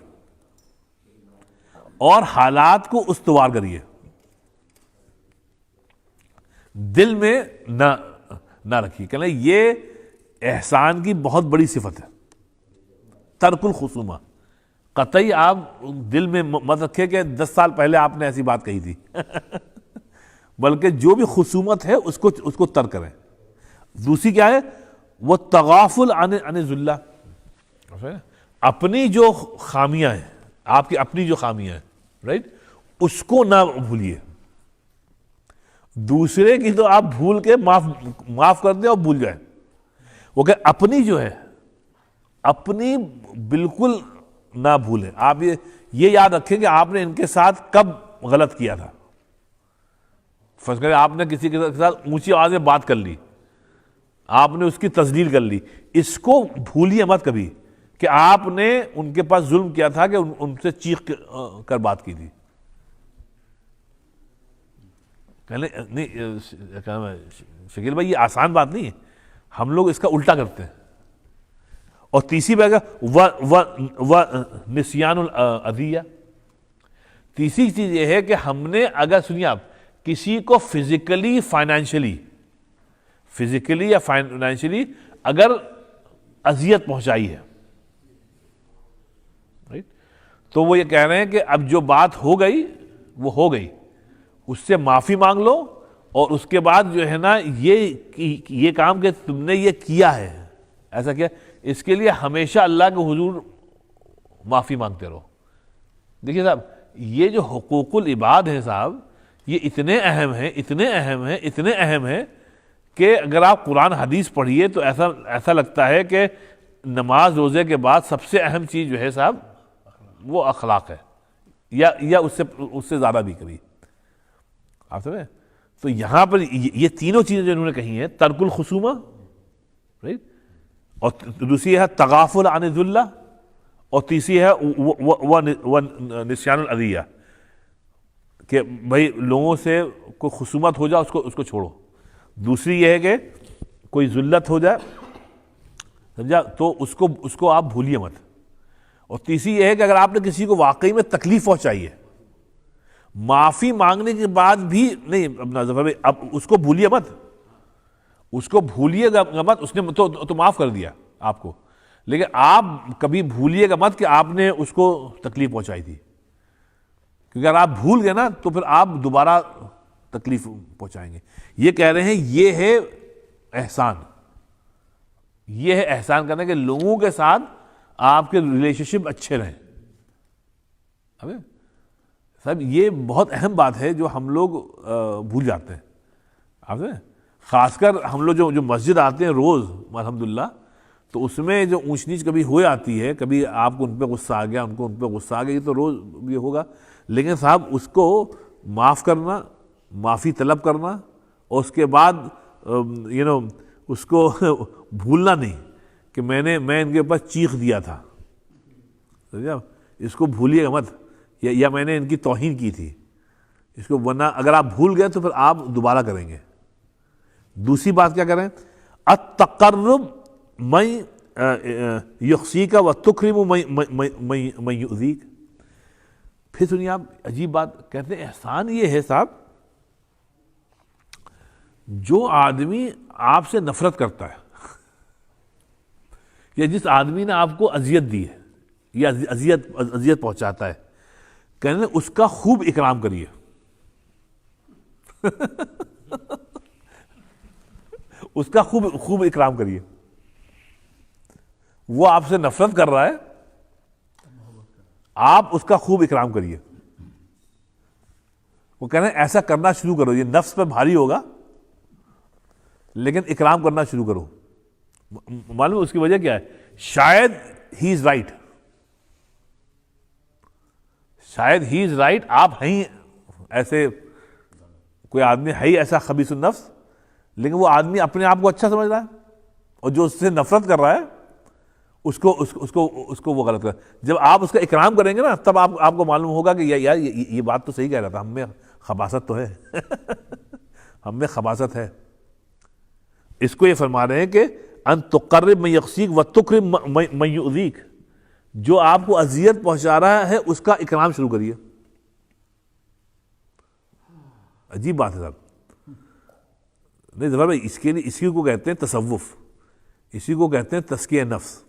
اور حالات کو استوار کریے. دل میں نہ رکھیے. کہنا یہ احسان کی بہت بڑی صفت ہے، ترک الخصومہ. قطعی آپ دل میں مت رکھے کہ 10 سال پہلے آپ نے ایسی بات کہی تھی، بلکہ جو بھی خصومت ہے اس کو ترک کریں. دوسری کیا ہے؟ وہ تغافل عن الذلہ. اپنی جو خامیاں ہیں، آپ کی اپنی جو خامیاں ہیں، رائٹ، اس کو نہ بھولیے. دوسرے کی تو آپ بھول کے معاف کر دیں اور بھول جائیں. وہ کہ اپنی جو ہے، اپنی بالکل نہ بھولیں. آپ یہ یاد رکھیں کہ آپ نے ان کے ساتھ کب غلط کیا تھا. فرض کریں آپ نے کسی کے ساتھ اونچی آواز میں بات کر لی، آپ نے اس کی تذلیل کر لی. اس کو بھولیے مت کبھی کہ آپ نے ان کے پاس ظلم کیا تھا، کہ ان سے چیخ کر بات کی تھی. نہیں شکیل بھائی، یہ آسان بات نہیں ہے. ہم لوگ اس کا الٹا کرتے ہیں. اور تیسری بات نسیان الاذیہ. تیسری چیز یہ ہے کہ ہم نے اگر سنیے آپ کسی کو فزیکلی یا فائنینشلی اگر اذیت پہنچائی ہے، تو وہ یہ کہہ رہے ہیں کہ اب جو بات ہو گئی وہ ہو گئی، اس سے معافی مانگ لو. اور اس کے بعد جو ہے نا یہ کام کہ تم نے یہ کیا ہے، ایسا کیا، اس کے لیے ہمیشہ اللہ کے حضور معافی مانگتے رہو. دیکھیے صاحب یہ جو حقوق العباد ہیں صاحب، یہ اتنے اہم ہیں کہ اگر آپ قرآن حدیث پڑھیے تو ایسا لگتا ہے کہ نماز روزے کے بعد سب سے اہم چیز جو ہے صاحب وہ اخلاق ہے، یا اس سے زیادہ بھی کبھی. آپ سمجھیں؟ تو یہاں پر یہ تینوں چیزیں جو انہوں نے کہی ہیں، ترک الخصومہ، رائٹ، اور دوسری ہے تغافل عن الذلہ، اور تیسری ہے نسیان الاذیہ، کہ بھائی لوگوں سے کوئی خصومت ہو جائے اس کو چھوڑو. دوسری یہ ہے کہ کوئی ذلت ہو جائے، سمجھا، تو اس کو آپ بھولیے مت. اور تیسری یہ ہے کہ اگر آپ نے کسی کو واقعی میں تکلیف پہنچائی ہے، معافی مانگنے کے بعد بھی نہیں، اپنا ظفر بھائی اب اس کو بھولیے مت، اس کو بھولیے گا مت. اس نے تو معاف کر دیا آپ کو، لیکن آپ کبھی بھولیے گا مت کہ آپ نے اس کو تکلیف پہنچائی تھی. کیونکہ اگر آپ بھول گئے نا تو پھر آپ دوبارہ تکلیف پہنچائیں گے. یہ کہہ رہے ہیں یہ ہے احسان. یہ ہے احسان کرنا کہ لوگوں کے ساتھ آپ کے ریلیشن شپ اچھے رہیں. صاحب یہ بہت اہم بات ہے جو ہم لوگ بھول جاتے ہیں. آپ سے خاص کر ہم لوگ جو مسجد آتے ہیں روز الحمدللہ، تو اس میں جو اونچ نیچ کبھی ہو جاتی ہے، کبھی آپ کو ان پہ غصہ آ گیا، ان کو ان پہ غصہ آ گیا، یہ تو روز یہ ہوگا. لیکن صاحب اس کو معاف کرنا، معافی طلب کرنا، اور اس کے بعد اس کو بھولنا نہیں کہ میں ان کے اوپر چیخ دیا تھا. سمجھا؟ اس کو بھولیے گا مت، یا میں نے ان کی توہین کی تھی. اس کو ورنہ اگر آپ بھول گئے تو پھر آپ دوبارہ کریں گے. دوسری بات کیا کریں؟ التقرب من یخزیک و تکرم من یؤذیک. پھر سنیے آپ عجیب بات کہتے ہیں احسان یہ ہے صاحب جو آدمی آپ سے نفرت کرتا ہے یا جس آدمی نے آپ کو اذیت دی ہے یا اذیت پہنچاتا ہے کہنے اس کا خوب اکرام کریے اس کا خوب اکرام کریے. وہ آپ سے نفرت کر رہا ہے, آپ اس کا خوب اکرام کریے. وہ کہہ رہے ہیں ایسا کرنا شروع کرو, یہ نفس پہ بھاری ہوگا لیکن اکرام کرنا شروع کرو. معلوم اس کی وجہ کیا ہے؟ شاید ہی از رائٹ, شاید ہی از رائٹ. آپ ہیں ایسے, کوئی آدمی ہے ہی ایسا خبیث النفس, لیکن وہ آدمی اپنے آپ کو اچھا سمجھ رہا ہے اور جو اس سے نفرت کر رہا ہے اس کو وہ غلط کر. جب آپ اس کا اکرام کریں گے نا تب آپ کو معلوم ہوگا کہ یار یہ بات تو صحیح کہہ رہا تھا, ہم میں خباثت تو ہے ہم میں خباثت ہے. اس کو یہ فرما رہے ہیں کہ ان تقرب من یقصیک و تکرم من یؤذیک, جو آپ کو اذیت پہنچا رہا ہے اس کا اکرام شروع کریے. عجیب بات ہے صاحب. نہیں ظفر بھائی, اس کے لیے اسی کو کہتے ہیں تصوف, اسی کو کہتے ہیں تزکیہ نفس.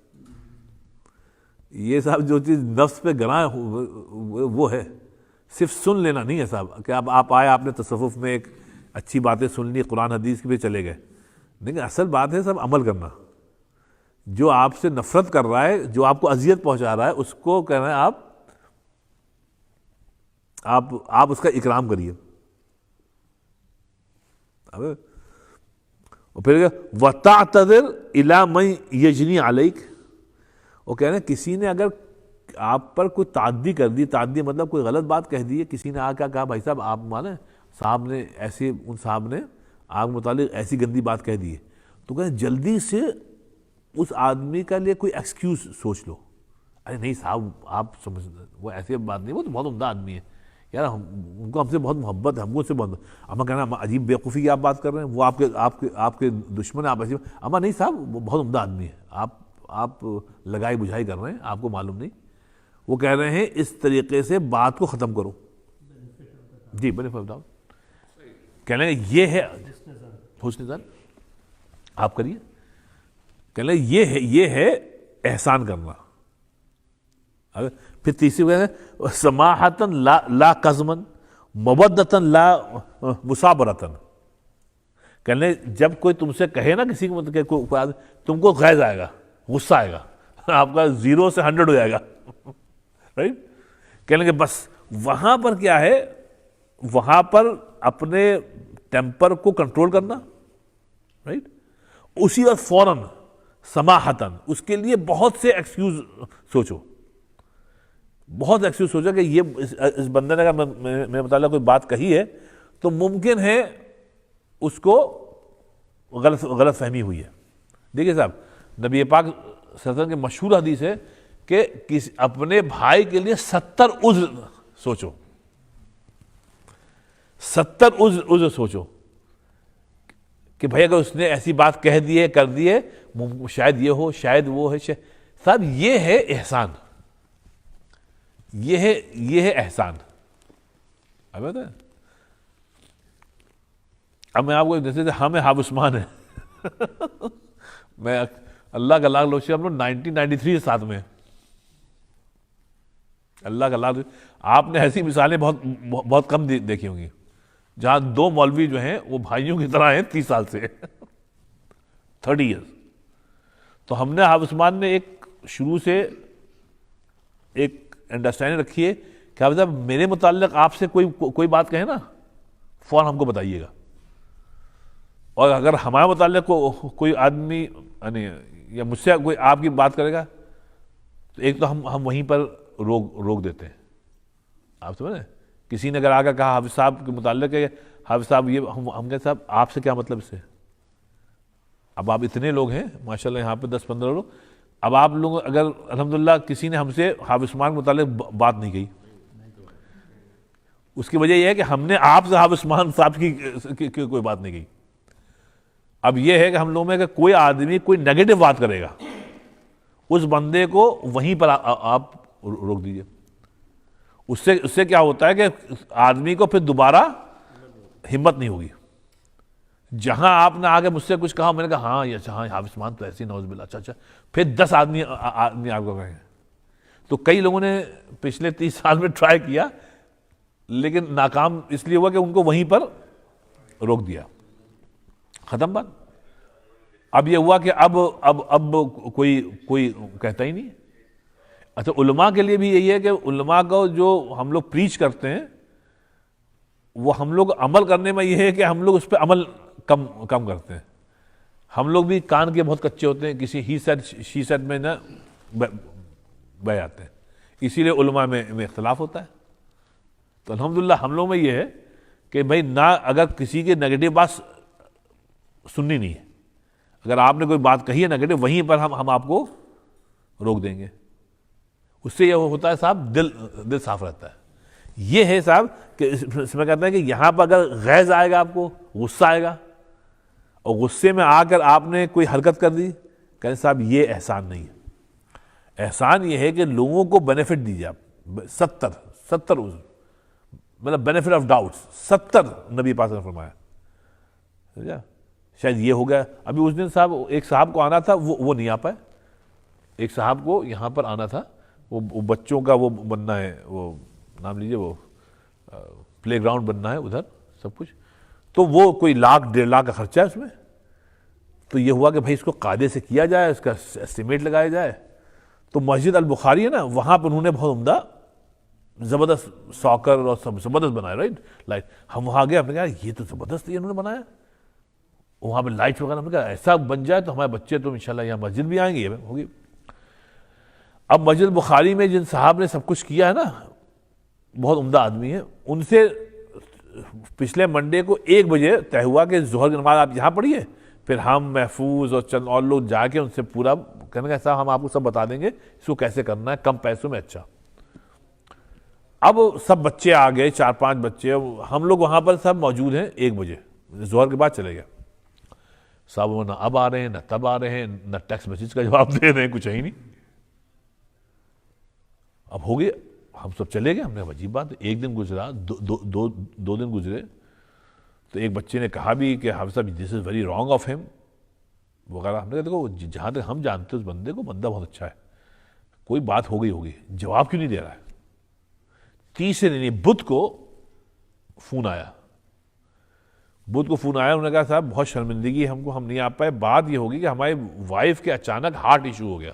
یہ صاحب جو چیز نفس پہ گراں وہ ہے, صرف سن لینا نہیں ہے صاحب کہ اب آپ آئے, آپ نے تصوف میں ایک اچھی باتیں سن لی, قرآن حدیث کے پہ چلے گئے. لیکن اصل بات ہے صاحب عمل کرنا. جو آپ سے نفرت کر رہا ہے, جو آپ کو اذیت پہنچا رہا ہے, اس کو کہہ رہے ہیں آپ اس کا اکرام کریے. اور پھر وَتَعْتَذِرْ إِلَىٰ مَنْ يَجْنِي عَلَيْكَ, وہ کہہ رہے ہیں کسی نے اگر آپ پر کوئی تعدی کر دی, تعدی مطلب کوئی غلط بات کہہ دی ہے, کسی نے آ کے کہا بھائی صاحب آپ مانیں صاحب نے ایسے, ان صاحب نے آپ متعلق ایسی گندی بات کہہ دی ہے, تو کہتے ہیں جلدی سے اس آدمی کا لیے کوئی ایکسکیوز سوچ لو. ارے نہیں صاحب آپ سمجھ, وہ ایسی بات نہیں, وہ تو بہت عمدہ آدمی ہے یار, ان کو ہم سے بہت محبت ہے, ہم کو ان سے بہت. اما کہنا عجیب بیوقوفی کی آپ بات کر رہے ہیں, وہ آپ کے دشمن, آپ ایسی. اما نہیں صاحب وہ بہت عمدہ آدمی ہے, آپ لگائی بجھائی کر رہے ہیں, آپ کو معلوم نہیں. وہ کہہ رہے ہیں اس طریقے سے بات کو ختم کرو. جی بینیفٹ بتاؤ, کہہ رہے ہیں یہ ہے حسن ظن, آپ کریے. کہہ رہے ہیں یہ ہے احسان کرنا. پھر تیسری کہہ رہے ہیں سماحتاً لا قزماً مودتاً لا مسابرتاً. کہہ رہے ہیں جب کوئی تم سے کہے نا کسی کو, تم کو غیظ آئے گا, غصہ آئے گا, آپ کا 0 سے 100 ہو جائے گا, رائٹ. کہہ لیں کہ بس وہاں پر کیا ہے, وہاں پر اپنے ٹیمپر کو کنٹرول کرنا, رائٹ. اسی وقت فوراً سماحتاً, اس کے لیے بہت سے ایکسکیوز سوچو, بہت ایکسکیوز سوچو کہ یہ اس بندے نے اگر میرے متعلق کوئی بات کہی ہے تو ممکن ہے اس کو غلط فہمی ہوئی ہے. دیکھیے صاحب, نبی پاک صلی اللہ علیہ وسلم کی مشہور حدیث ہے کہ اپنے بھائی کے لیے 70 عذر سوچو, 70 عذر سوچو کہ بھائی اگر اس نے ایسی بات کہہ دی ہے, کر دی ہے, شاید یہ ہو, شاید وہ ہے. صاحب یہ ہے احسان, یہ ہے احسان. اب میں آپ کو جیسے ہمیں حافظ عثمان ہے میں اللہ کا لاکھ لوگ ہم لوگ 1993 سے ساتھ میں, اللہ کا لاکھ. آپ نے ایسی مثالیں بہت کم دیکھی ہوں گی جہاں 2 مولوی جو ہیں وہ بھائیوں کی طرح ہیں 30 سال سے 30 ایئرز. تو ہم نے حافظ عثمان نے ایک شروع سے ایک انڈرسٹینڈنگ رکھی ہے کہ حافظ صاحب میرے متعلق آپ سے کوئی بات کہے نا فوراً ہم کو بتائیے گا, اور اگر ہمارے متعلق کوئی آدمی یعنی یا مجھ سے کوئی آپ کی بات کرے گا تو ایک تو ہم وہیں پر روک دیتے ہیں. آپ سمجھ رہے ہیں, کسی نے اگر آ کر کہا حافظ صاحب کے متعلق ہے, حافظ صاحب یہ, ہم کہتے صاحب آپ سے کیا مطلب اس سے, اب آپ اتنے لوگ ہیں ماشاءاللہ یہاں پہ 10-15 لوگ, اب آپ لوگ اگر الحمدللہ کسی نے ہم سے حافظ عثمان کے متعلق بات نہیں کہی, اس کی وجہ یہ ہے کہ ہم نے آپ سے حافظ عثمان صاحب کی کوئی بات نہیں کہی. اب یہ ہے کہ ہم لوگوں میں کہ کوئی آدمی کوئی نیگیٹو بات کرے گا, اس بندے کو وہیں پر آپ روک دیجئے. اس سے کیا ہوتا ہے کہ آدمی کو پھر دوبارہ ہمت نہیں ہوگی. جہاں آپ نے آگے مجھ سے کچھ کہا، میں نے کہا ہاں یہ اچھا، ہاں حافظ عثمان تو ایسے ہی، نعوذ باللہ، اچھا پھر 10 آدمی آپ کو کہیں. تو کئی لوگوں نے پچھلے 30 سال میں ٹرائی کیا لیکن ناکام اس لیے ہوا کہ ان کو وہیں پر روک دیا، ختم بات. اب یہ ہوا کہ اب کوئی کہتا ہی نہیں. اچھا علماء کے لیے بھی یہی ہے کہ علماء کو جو ہم لوگ پریچ کرتے ہیں وہ ہم لوگ عمل کرنے میں یہ ہے کہ ہم لوگ اس پہ عمل کم کرتے ہیں. ہم لوگ بھی کان کے بہت کچے ہوتے ہیں، کسی ہی سیٹ شی سیٹ میں نہ بہ جاتے ہیں. اسی لیے علماء میں اختلاف ہوتا ہے. تو الحمدللہ ہم لوگ میں یہ ہے کہ بھائی نہ اگر کسی کے نیگیٹو بات سننی نہیں ہے، اگر آپ نے کوئی بات کہی ہے نیگیٹو، وہیں پر ہم آپ کو روک دیں گے. اس سے یہ ہوتا ہے صاحب دل صاف رہتا ہے. یہ ہے صاحب کہ اس میں کہتے ہیں کہ یہاں پر اگر غیظ آئے گا، آپ کو غصہ آئے گا، اور غصے میں آ کر آپ نے کوئی حرکت کر دی، کہیں صاحب یہ احسان نہیں ہے. احسان یہ ہے کہ لوگوں کو بینیفٹ دیجیے. آپ 70 مطلب بینیفٹ آف ڈاؤٹس 70 نبی پاک نے فرمایا. شاید یہ ہو گیا. ابھی اس دن صاحب ایک صاحب کو آنا تھا، وہ نہیں آ پائے. ایک صاحب کو یہاں پر آنا تھا، وہ بچوں کا وہ بننا ہے، وہ نام لیجیے، وہ پلے گراؤنڈ بننا ہے ادھر سب کچھ. تو وہ کوئی 1,00,000 1,50,000 کا خرچہ ہے اس میں. تو یہ ہوا کہ بھائی اس کو قاعدے سے کیا جائے، اس کا اسٹیمیٹ لگایا جائے. تو مسجد البخاری ہے نا، وہاں پہ انہوں نے بہت عمدہ زبردست ساکر اور سب زبردست بنایا، رائٹ لائٹ. ہم وہاں گئے، ہم نے کہا یہ تو زبردست ہے انہوں نے بنایا. وہاں پہ لائٹ وغیرہ، ہم نے کہا ایسا بن جائے تو ہمارے بچے تو انشاءاللہ یہاں مسجد بھی آئیں گے. یہ ہوگی. اب مسجد بخاری میں جن صاحب نے سب کچھ کیا ہے نا، بہت عمدہ آدمی ہے. ان سے پچھلے منڈے کو 1 بجے طے ہوا کہ ظہر کی نماز آپ یہاں پڑھیے، پھر ہم محفوظ اور چند اور لوگ جا کے ان سے پورا کہنے کا صاحب ہم آپ کو سب بتا دیں گے اس کو کیسے کرنا ہے کم پیسوں میں. اچھا اب سب بچے آ گئے، 4-5 بچے. ہم لوگ وہاں پر سب موجود ہیں 1 بجے، ظہر کے بعد چلے گئے. صاحب وہ نہ اب آ رہے ہیں نہ تب آ رہے ہیں، نہ ٹیکسٹ میسج کا جواب دے رہے ہیں، کچھ ہے ہی نہیں. اب ہو گئے، ہم سب چلے گئے. ہم نے عجیب بات، 1 دن گزرا، 2 دن گزرے. تو ایک بچے نے کہا بھی کہ حافظ صاحب دس از ویری رانگ آف ہم وغیرہ. ہم نے کہا دیکھو جہاں تک ہم جانتے اس بندے کو، بندہ بہت اچھا ہے، کوئی بات ہو گئی ہوگی، جواب کیوں نہیں دے رہا ہے. تیسرے دن بدھ کو فون آیا. انہوں نے کہا صاحب بہت شرمندگی ہم کو، ہم نہیں آ پائے. بات یہ ہوگی کہ ہماری وائف کے اچانک ہارٹ ایشو ہو گیا،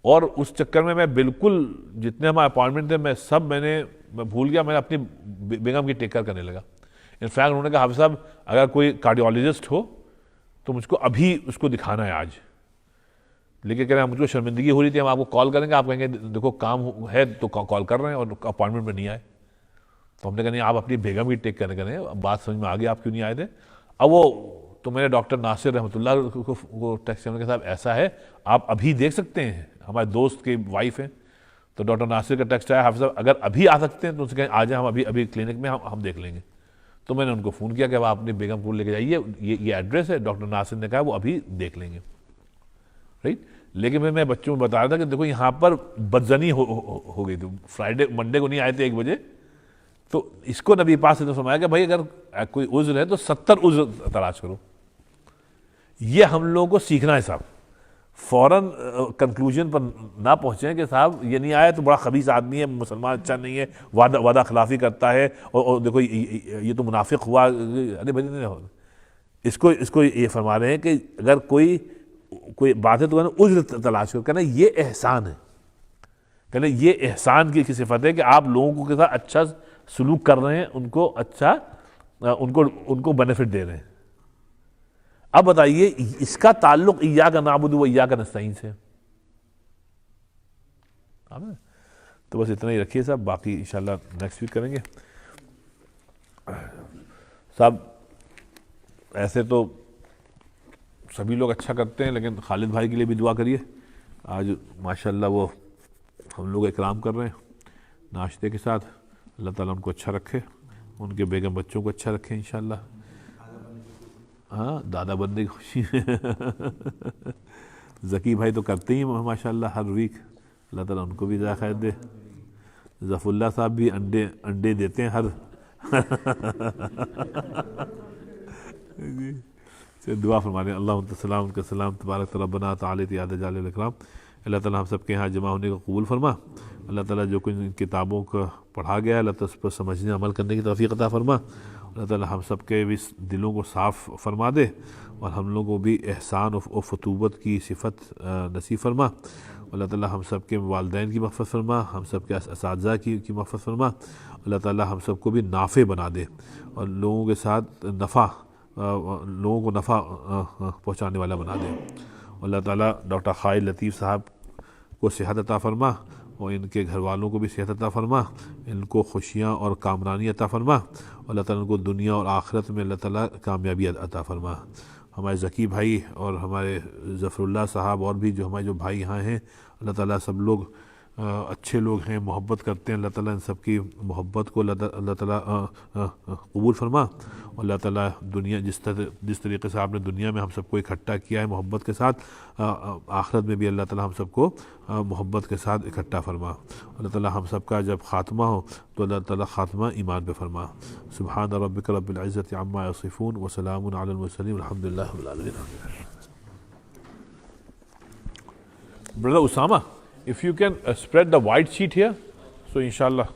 اور اس چکر میں بالکل جتنے ہمارے اپائنٹمنٹ تھے میں بھول گیا. میں اپنی بیگم کی ٹیک کیئر کرنے لگا. انفیکٹ انہوں نے کہا حافظ صاحب اگر کوئی کارڈیولوجسٹ ہو تو مجھ کو ابھی اس کو دکھانا ہے آج. لیکن کہہ رہے ہیں مجھ کو شرمندگی ہو رہی تھی، ہم آپ کو کال کریں گے، آپ کہیں گے دیکھو کام ہے تو کال کر رہے ہیں اور اپائنٹمنٹ میں نہیں آئے. تو ہم نے کہا نہیں آپ اپنی بیگم کی ٹیک کیئر کریں. اب بات سمجھ میں آ گئی آپ کیوں نہیں آئے تھے. اب وہ تو میں نے ڈاکٹر ناصر رحمۃ اللہ کو ٹیکسٹ کرنے کے صاحب ایسا ہے آپ ابھی دیکھ سکتے ہیں، ہمارے دوست کی وائف ہیں. تو ڈاکٹر ناصر کا ٹیکسٹ آیا حافظ صاحب اگر ابھی آ سکتے ہیں تو ان سے کہیں آ جائیں، ہم ابھی کلینک میں ہم دیکھ لیں گے. تو میں نے ان کو فون کیا کہ آپ اپنی بیگم کو لے کے جائیے، یہ ایڈریس ہے. ڈاکٹر ناصر نے کہا وہ ابھی دیکھ لیں گے، رائٹ. لیکن میں بچوں کو بتا رہا تھا کہ دیکھو یہاں پر بدزنی ہو گئی تھی. منڈے کو نہیں آئے تھے 1 بجے. تو اس کو نبی پاک سے فرمایا کہ بھائی اگر کوئی عذر ہے تو 70 عذر تلاش کرو. یہ ہم لوگوں کو سیکھنا ہے صاحب. فوراً کنکلوژن پر نہ پہنچیں کہ صاحب یہ نہیں آیا تو بڑا خبیث آدمی ہے، مسلمان اچھا نہیں ہے، وعدہ خلافی کرتا ہے، اور دیکھو یہ تو منافق ہوا. ارے بھائی نہیں، اس کو یہ فرما رہے ہیں کہ اگر کوئی بات ہے تو عذر تلاش کرو. کہنا یہ احسان ہے، کہنا یہ احسان کی صفت ہے کہ آپ لوگوں کے ساتھ اچھا سلوک کر رہے ہیں، ان کو اچھا ان کو بینیفٹ دے رہے ہیں. اب بتائیے اس کا تعلق ایاک نعبد و ایاک نستعین سے. تو بس اتنا ہی رکھیے صاحب، باقی انشاءاللہ نیکسٹ ویک کریں گے. صاحب ایسے تو سبھی لوگ اچھا کرتے ہیں، لیکن خالد بھائی کے لیے بھی دعا کریے. آج ماشاءاللہ وہ ہم لوگ اکرام کر رہے ہیں ناشتے کے ساتھ. اللہ تعالیٰ ان کو اچھا رکھے، ان کے بیگم بچوں کو اچھا رکھے انشاءاللہ. ہاں دادا بننے کی خوشی ذکی بھائی تو کرتے ہی ماشاءاللہ ہر ویک. اللہ تعالیٰ ان کو بھی ذائقہ دے. ظفر اللہ صاحب بھی انڈے دیتے ہیں ہر جی دعا فرمانے. اللہ السلام کا سلام تبارک ربنا تعالی یاد جلال الاکرام. اللہ تعالیٰ ہم سب کے یہاں جمع ہونے کو قبول فرما. اللہ تعالیٰ جو کچھ ان کتابوں کو پڑھا گیا ہے اللہ تعالیٰ اس پر سمجھنے عمل کرنے کی توفیق عطا فرما. اللہ تعالیٰ ہم سب کے بھی دلوں کو صاف فرما دے اور ہم لوگوں کو بھی احسان و فتوبت کی صفت نصیب فرما. اللہ تعالیٰ ہم سب کے والدین کی مغفرت فرما, ہم سب کے اساتذہ کی مغفرت فرما. اللہ تعالیٰ ہم سب کو بھی نافع بنا دے اور لوگوں کے ساتھ لوگوں کو نفع پہنچانے والا بنا دے. اللہ تعالیٰ ڈاکٹر خالد لطیف صاحب کو صحت عطا فرما اور ان کے گھر والوں کو بھی صحت عطا فرما, ان کو خوشیاں اور کامرانی عطا فرما. اللہ تعالیٰ ان کو دنیا اور آخرت میں اللہ تعالیٰ کامیابی عطا فرما. ہمارے ذکی بھائی اور ہمارے ظفر اللہ صاحب اور بھی جو ہمارے جو بھائی یہاں ہیں, اللہ تعالیٰ سب لوگ اچھے لوگ ہیں, محبت کرتے ہیں. اللہ تعالیٰ ان سب کی محبت کو اللہ تعالیٰ قبول فرما. اللہ تعالیٰ دنیا جس طریقے سے آپ نے دنیا میں ہم سب کو اکٹھا کیا ہے محبت کے ساتھ, آخرت میں بھی اللہ تعالیٰ ہم سب کو محبت کے ساتھ اکٹھا فرما. اللہ تعالیٰ ہم سب کا جب خاتمہ ہو تو اللہ تعالیٰ خاتمہ ایمان پہ فرما. سبحان ربک رب العزت عما یصفون وسلام علی المرسلین والحمد للہ رب العالمین. Brother Usama, if you can spread the white sheet here, so inshallah